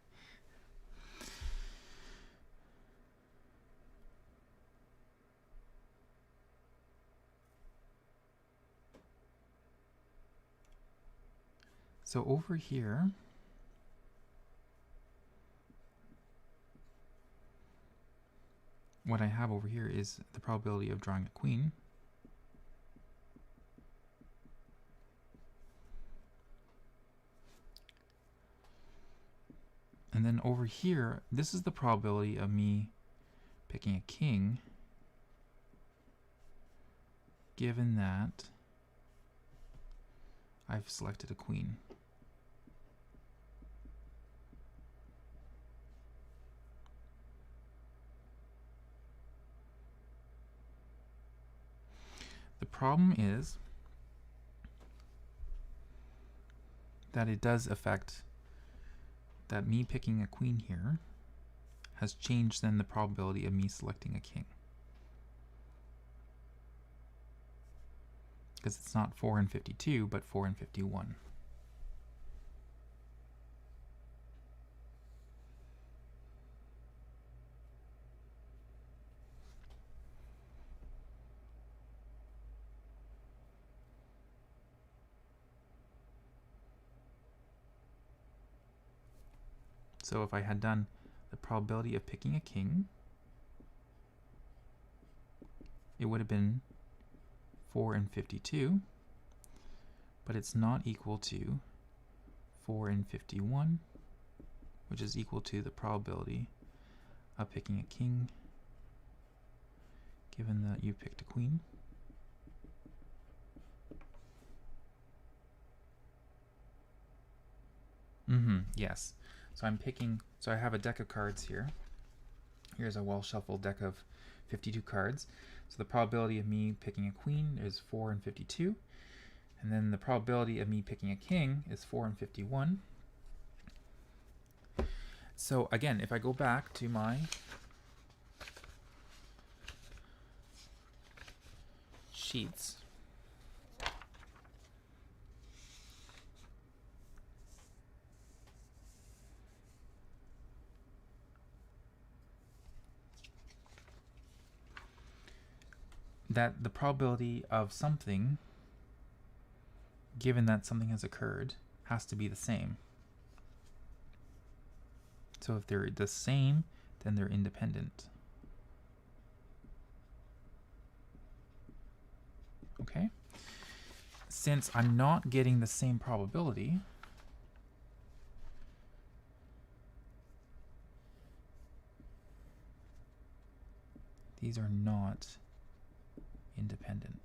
So over here, what I have over here is the probability of drawing a queen. And then over here, this is the probability of me picking a king, given that I've selected a queen. The problem is that it does affect that me picking a queen here has changed then the probability of me selecting a king. Because it's not 4 in 52, but 4 in 51. So if I had done the probability of picking a king it would have been 4 in 52, but it's not equal to 4 in 51, which is equal to the probability of picking a king, given that you picked a queen. Yes. So I'm picking, so I have a deck of cards here. Here's a well-shuffled deck of 52 cards. So the probability of me picking a queen is 4 in 52. And then the probability of me picking a king is 4 in 51. So again, if I go back to my sheets, that the probability of something, given that something has occurred, has to be the same. So if they're the same, then they're independent. Okay? Since I'm not getting the same probability, these are not independent.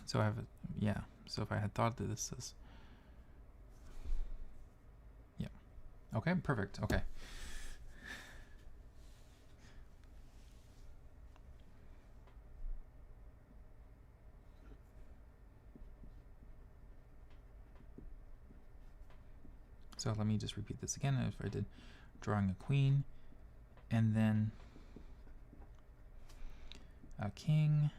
So I have, so if I had thought that this is, okay, perfect, okay. So let me just repeat this again. If I did drawing a queen, and then a king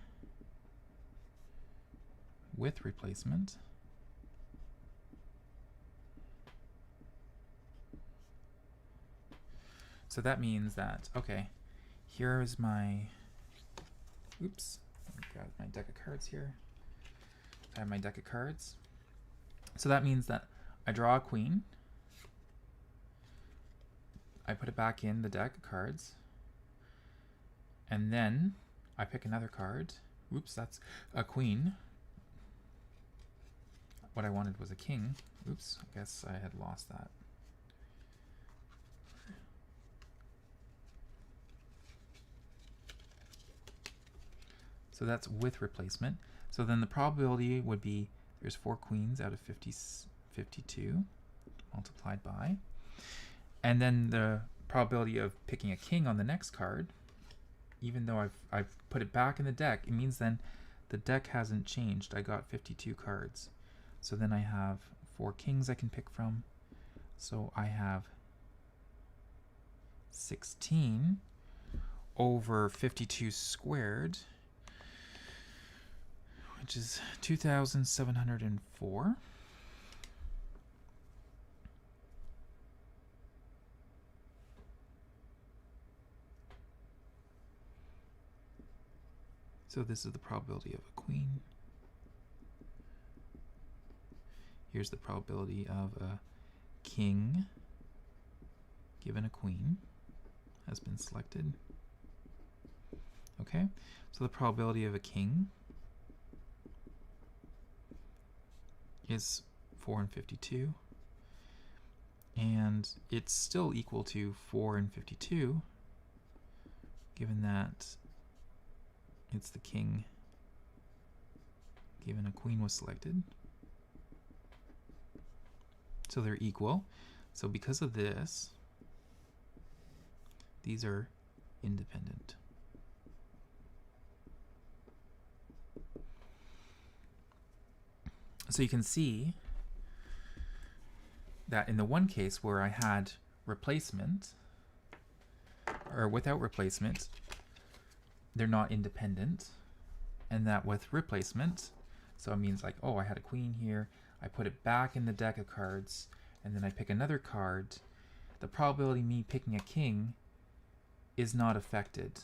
with replacement, so that means that, okay, here is my, oops, I've got my deck of cards here. I have my deck of cards. So that means that I draw a queen, I put it back in the deck of cards, and then I pick another card. Oops, that's a queen. What I wanted was a king. Oops, I guess I had lost that. So that's with replacement. So then the probability would be there's 4 queens out of 52 multiplied by. And then the probability of picking a king on the next card, even though I've put it back in the deck, it means then the deck hasn't changed. I got 52 cards. So then I have 4 kings I can pick from. So I have 16 over 52 squared, which is 2,704. So this is the probability of a queen. Here's the probability of a king given a queen has been selected. Okay, so the probability of a king is 4 in 52, and it's still equal to 4 in 52, given that it's the king given a queen was selected. So they're equal. So because of this, these are independent. So you can see that in the one case where I had replacement, or without replacement, they're not independent, and that with replacement, so it means like, oh, I had a queen here, I put it back in the deck of cards, and then I pick another card, the probability of me picking a king is not affected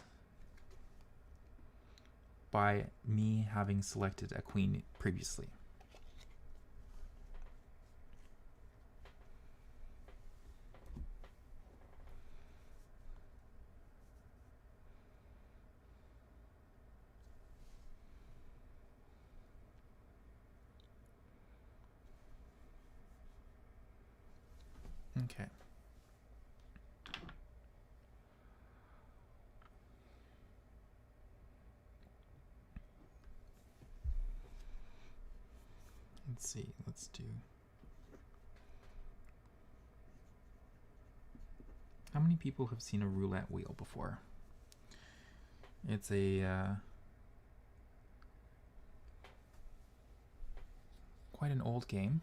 by me having selected a queen previously. Okay. Let's see, let's do... How many people have seen a roulette wheel before? It's a quite an old game.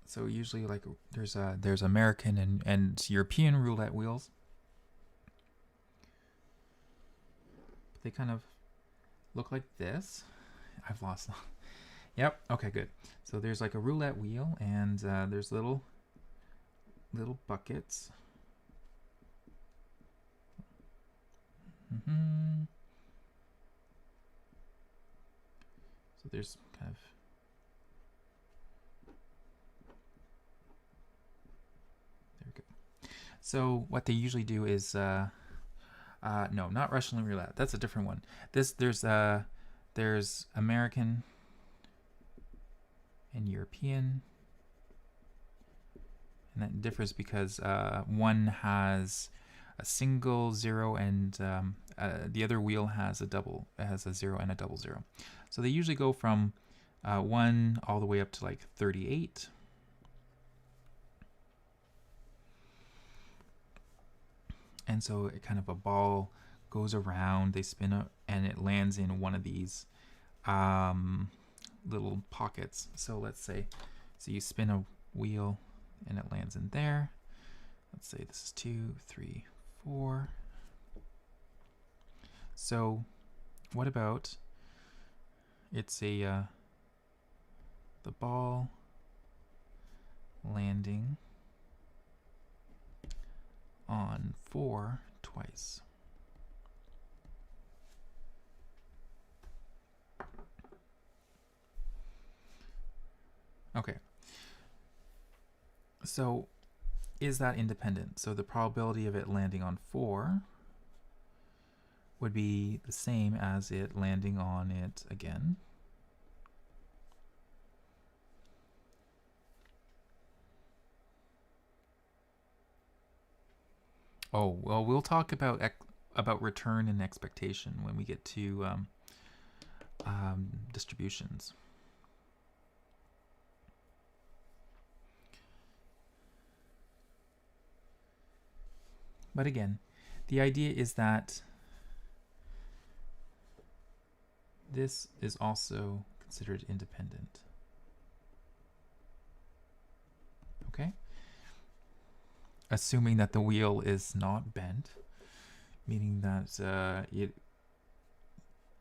So usually, like, there's American and European roulette wheels. They kind of look like this. I've lost them. Yep. Okay, good. So there's like a roulette wheel, and there's little buckets. So there's kind of... There we go. So what they usually do is... no, not Russian roulette. That's a different one. There's American and European, and that differs because one has a single zero, and the other wheel has a double. It has a 0 and a double 0. So they usually go from 1 all the way up to like 38. And so it kind of a ball goes around, they spin it, and it lands in one of these little pockets. So let's say, so you spin a wheel and it lands in there. Let's say this is 2, 3, 4. So what about it's the ball landing on 4 twice. Okay. So is that independent? So the probability of it landing on 4 would be the same as it landing on it again. Oh, well, we'll talk about return and expectation when we get to distributions. But again, the idea is that this is also considered independent. Okay? Assuming that the wheel is not bent, meaning that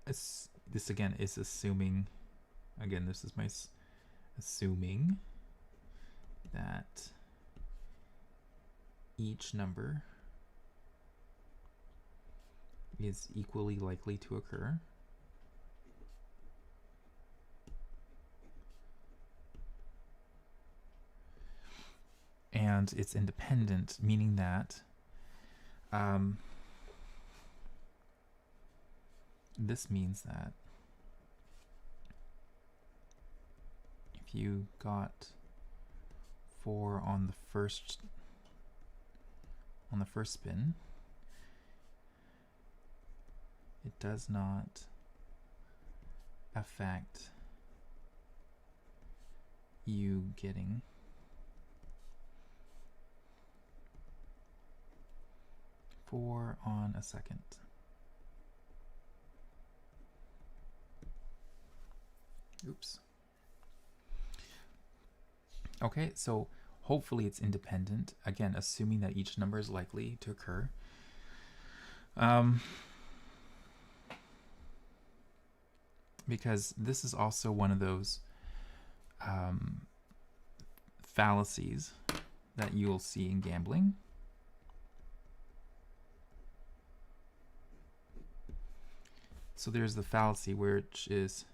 this again is assuming, again, this is my assuming that each number is equally likely to occur. And it's independent, meaning that this means that if you got 4 on the first spin, it does not affect you getting on a second. Oops. Okay, so Hopefully it's independent, again assuming that each number is likely to occur. Because this is also one of those fallacies that you'll see in gambling. So there's the fallacy, which is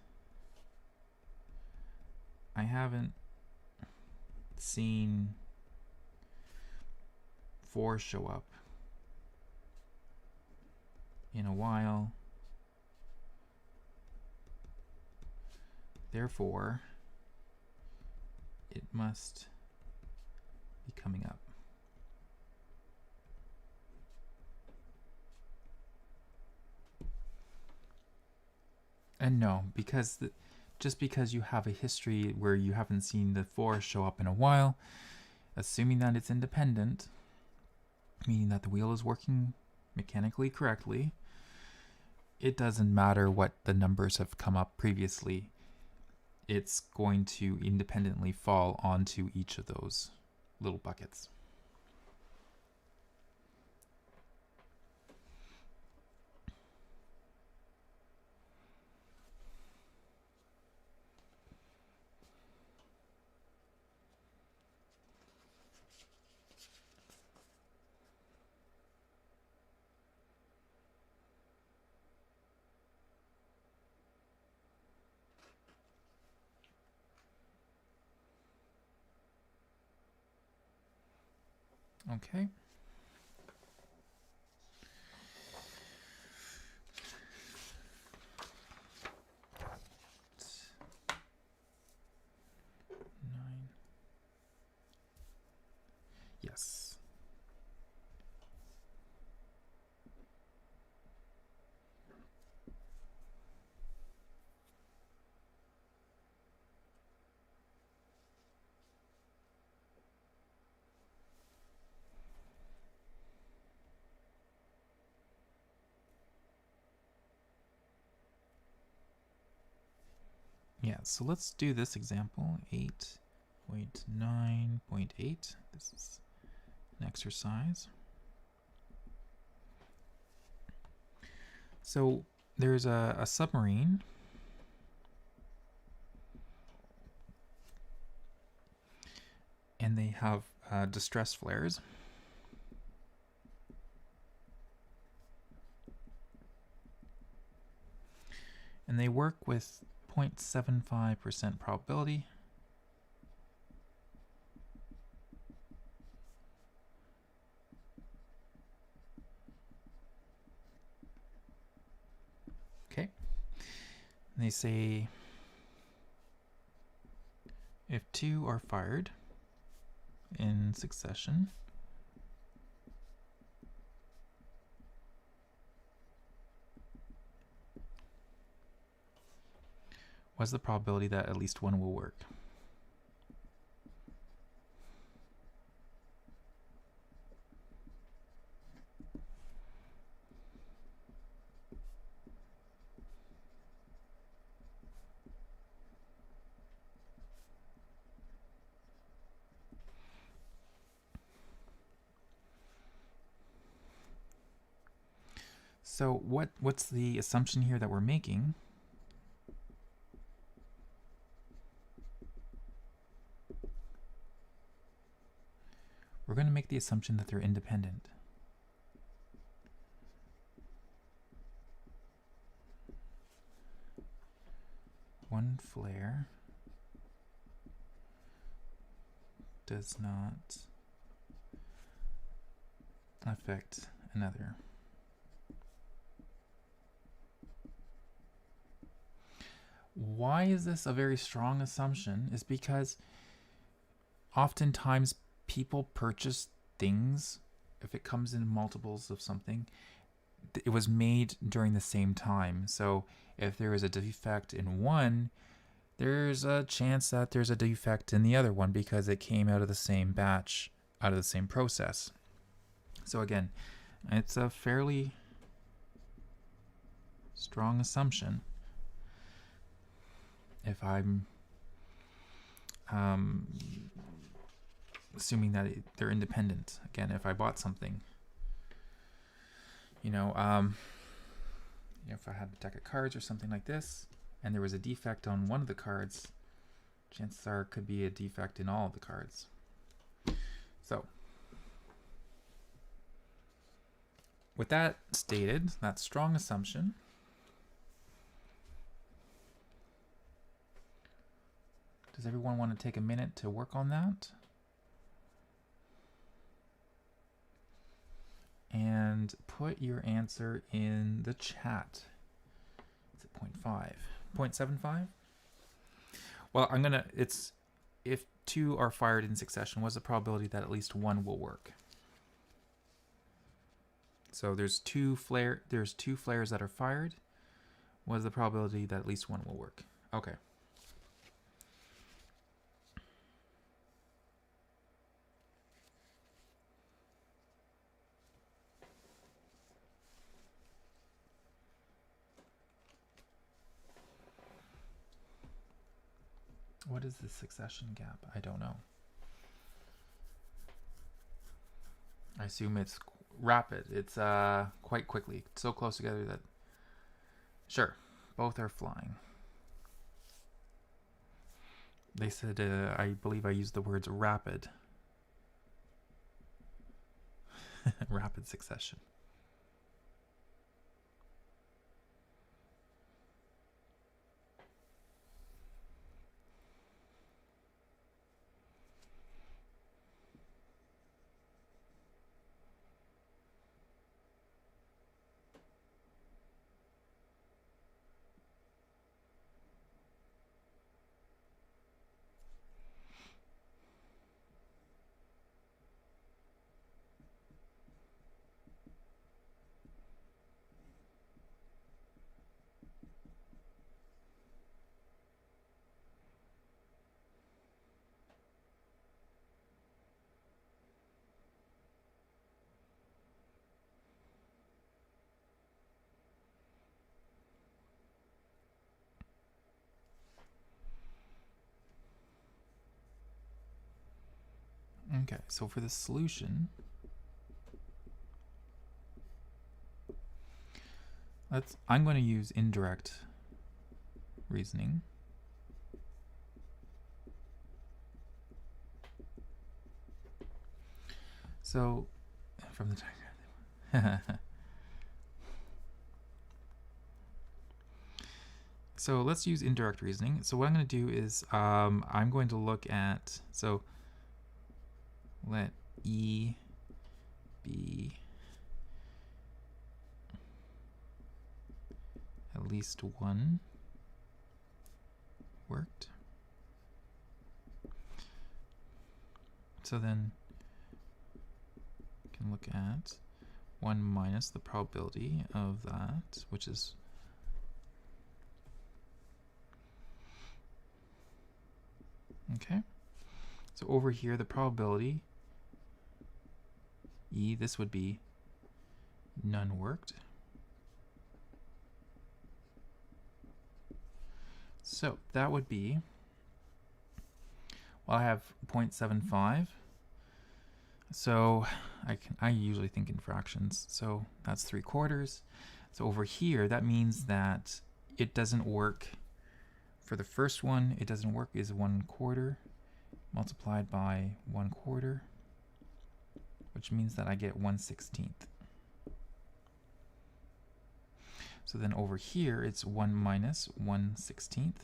I haven't seen 4 show up in a while, therefore it must be coming up. And no, because just because you have a history where you haven't seen the 4 show up in a while, assuming that it's independent, meaning that the wheel is working mechanically correctly, it doesn't matter what the numbers have come up previously. It's going to independently fall onto each of those little buckets. Okay. Yes. Yeah, so let's do this example, 8.9.8. This is an exercise. So there's a submarine, and they have distress flares. And they work with 0.75% probability. Okay. And they say if 2 are fired in succession, what's the probability that at least one will work? So what's the assumption here that we're making? We're going to make the assumption that they're independent. One flare does not affect another. Why is this a very strong assumption? Is because oftentimes people purchase things, if it comes in multiples of something, it was made during the same time. So if there is a defect in one, there's a chance that there's a defect in the other one because it came out of the same batch, out of the same process. So again, it's a fairly strong assumption. If I'm assuming that they're independent. Again, if I bought something, if I had a deck of cards or something like this, and there was a defect on one of the cards, chances are it could be a defect in all of the cards. So, with that stated, that strong assumption, does everyone want to take a minute to work on that? And put your answer in the chat. It's at 0.5. 0.75? Well, if two are fired in succession, what's the probability that at least one will work? So there's two flares that are fired. What is the probability that at least one will work? Okay. What is the succession gap? I don't know. I assume it's rapid. It's quite quickly. So close together that... Sure, both are flying. They said, I believe I used the words rapid. Rapid succession. Okay, so for the solution, I'm going to use indirect reasoning. So, from the diagram. So let's use indirect reasoning. So what I'm going to do is I'm going to look at, so let E be at least one worked. So then we can look at 1 minus the probability of that, which is okay. So over here, the probability E, this would be none worked. So that would be, well, I have 0.75. So I usually think in fractions. So that's 3/4. So over here, that means that it doesn't work. For the first one, it doesn't work is 1/4 multiplied by 1/4, which means that I get 1/16. So then over here, it's 1 minus 1/16.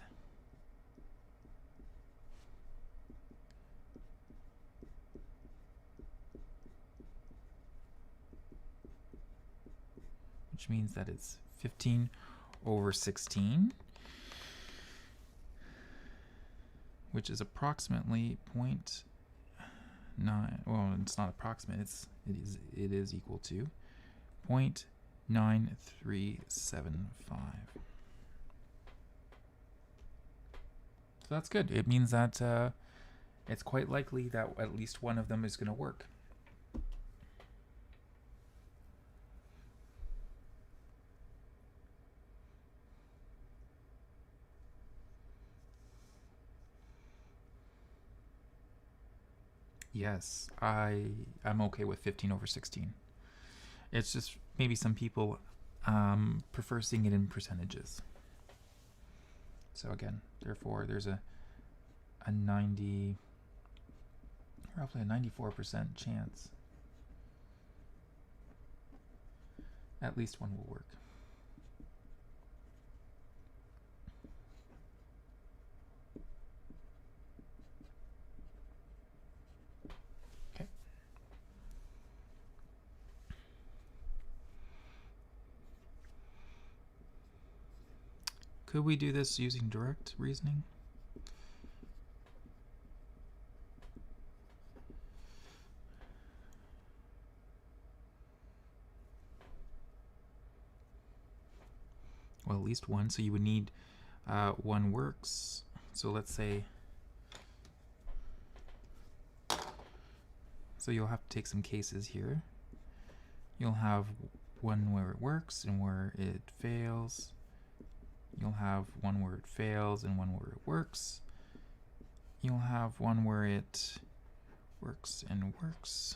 Which means that it's 15/16, which is approximately 0.9. Well, it's not approximate. It is equal to 0.9375. So that's good. It means that it's quite likely that at least one of them is going to work. Yes, I'm okay with 15 over 16. It's just maybe some people prefer seeing it in percentages. So again, therefore, there's a 90, roughly a 94% chance at least one will work. Okay. Could we do this using direct reasoning? Well, at least one, so you would need one works. So let's say, so you'll have to take some cases here. You'll have one where it works and where it fails. You'll have one where it fails and one where it works. You'll have one where it works and works.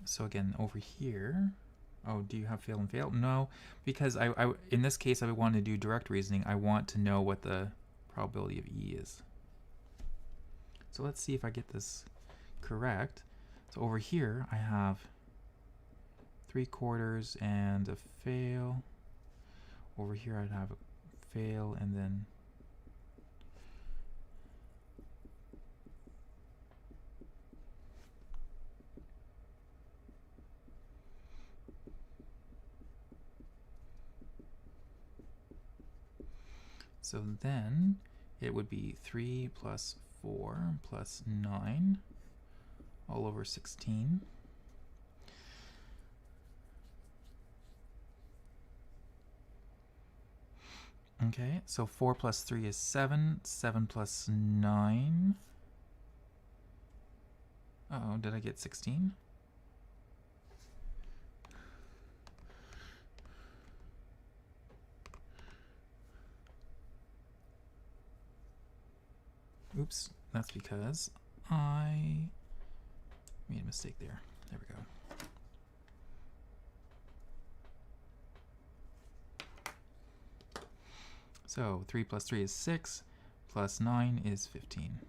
So again, over here, oh, do you have fail and fail? No, because I in this case, I would want to do direct reasoning. I want to know what the probability of E is. So let's see if I get this correct. So over here, I have 3/4 and a fail. Over here, I'd have a fail and then so then it would be 3 plus 4 plus 9 all over 16. Okay, so 4 plus 3 is 7. 7 plus 9. Uh-oh, did I get 16? Oops, that's because I made a mistake there. There we go. So 3 plus 3 is 6, plus 9 is 15.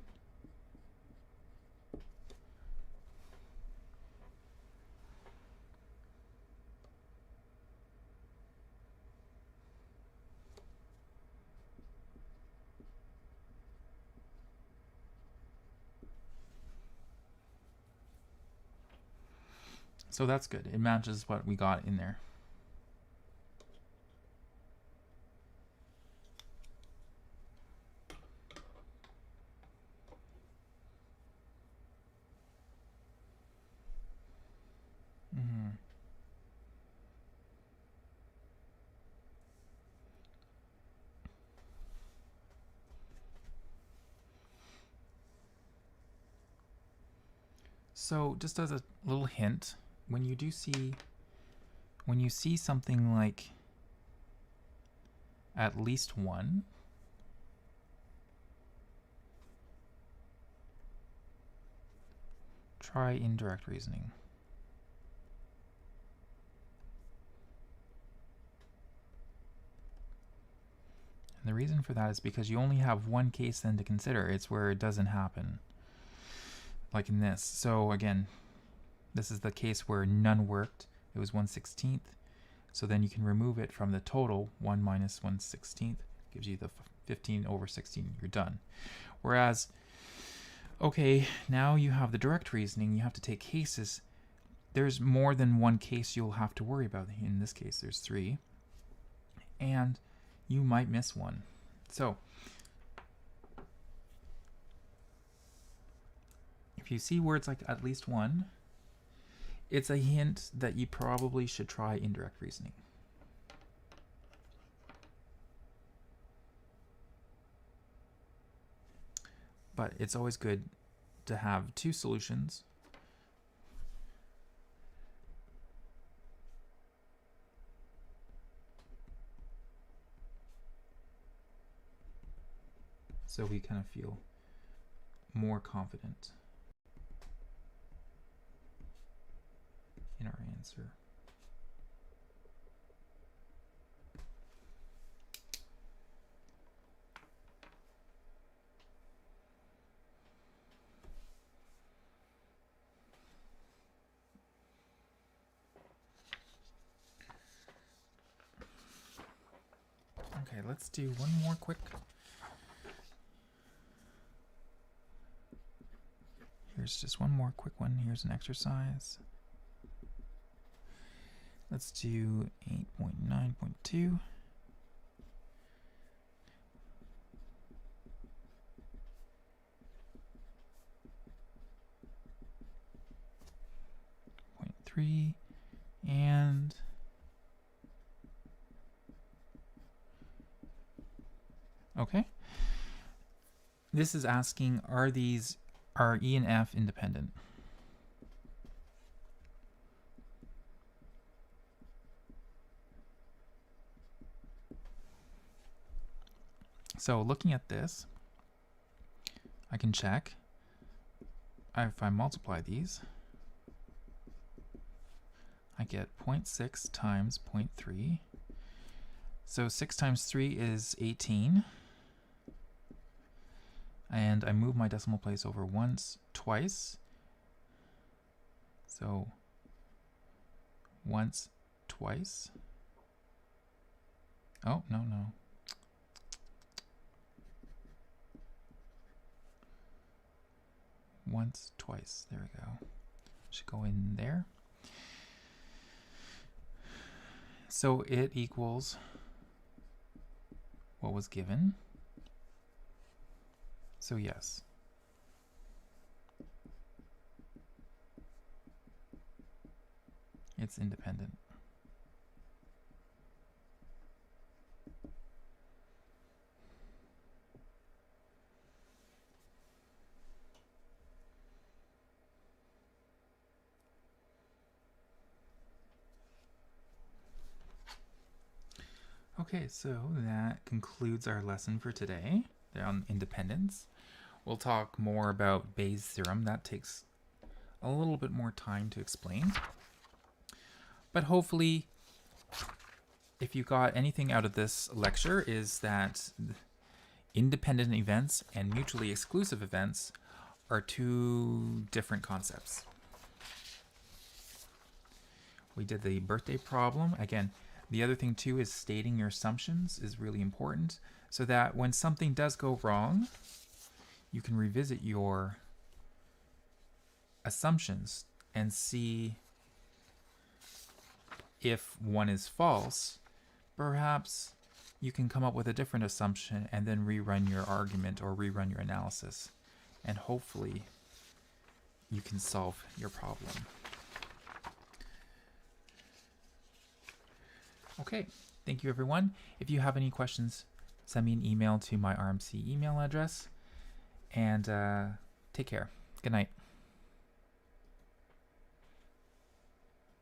So that's good. It matches what we got in there. So just as a little hint, when you see something like at least one, try indirect reasoning. And the reason for that is because you only have one case then to consider. It's where it doesn't happen, like in this. So again, this is the case where none worked. It was 1/16. So then you can remove it from the total. 1 minus 1/16 gives you the 15 over 16. You're done. Whereas, okay, now you have the direct reasoning. You have to take cases. There's more than one case you'll have to worry about. In this case, there's 3. And you might miss one. So if you see words like at least one, it's a hint that you probably should try indirect reasoning. But it's always good to have 2 solutions. so we kind of feel more confident in our answer. Okay, let's do one more quick. Here's just one more quick one. Here's an exercise. Let's do 8.9.2. Point 3 and okay. This is asking, are E and F independent? So looking at this, I can check if I multiply these, I get 0.6 times 0.3. So 6 times 3 is 18. And I move my decimal place over once, twice. So once, twice. Oh, no. Once, twice. There we go. Should go in there. So it equals what was given. So yes. It's independent. Okay, so that concludes our lesson for today on independence. We'll talk more about Bayes' theorem. That takes a little bit more time to explain. But hopefully, if you got anything out of this lecture, is that independent events and mutually exclusive events are two different concepts. We did the birthday problem. Again, the other thing too is stating your assumptions is really important so that when something does go wrong, you can revisit your assumptions and see if one is false. Perhaps you can come up with a different assumption and then rerun your argument or rerun your analysis. And hopefully you can solve your problem. Okay, thank you everyone. If you have any questions, send me an email to my RMC email address. And take care. Good night.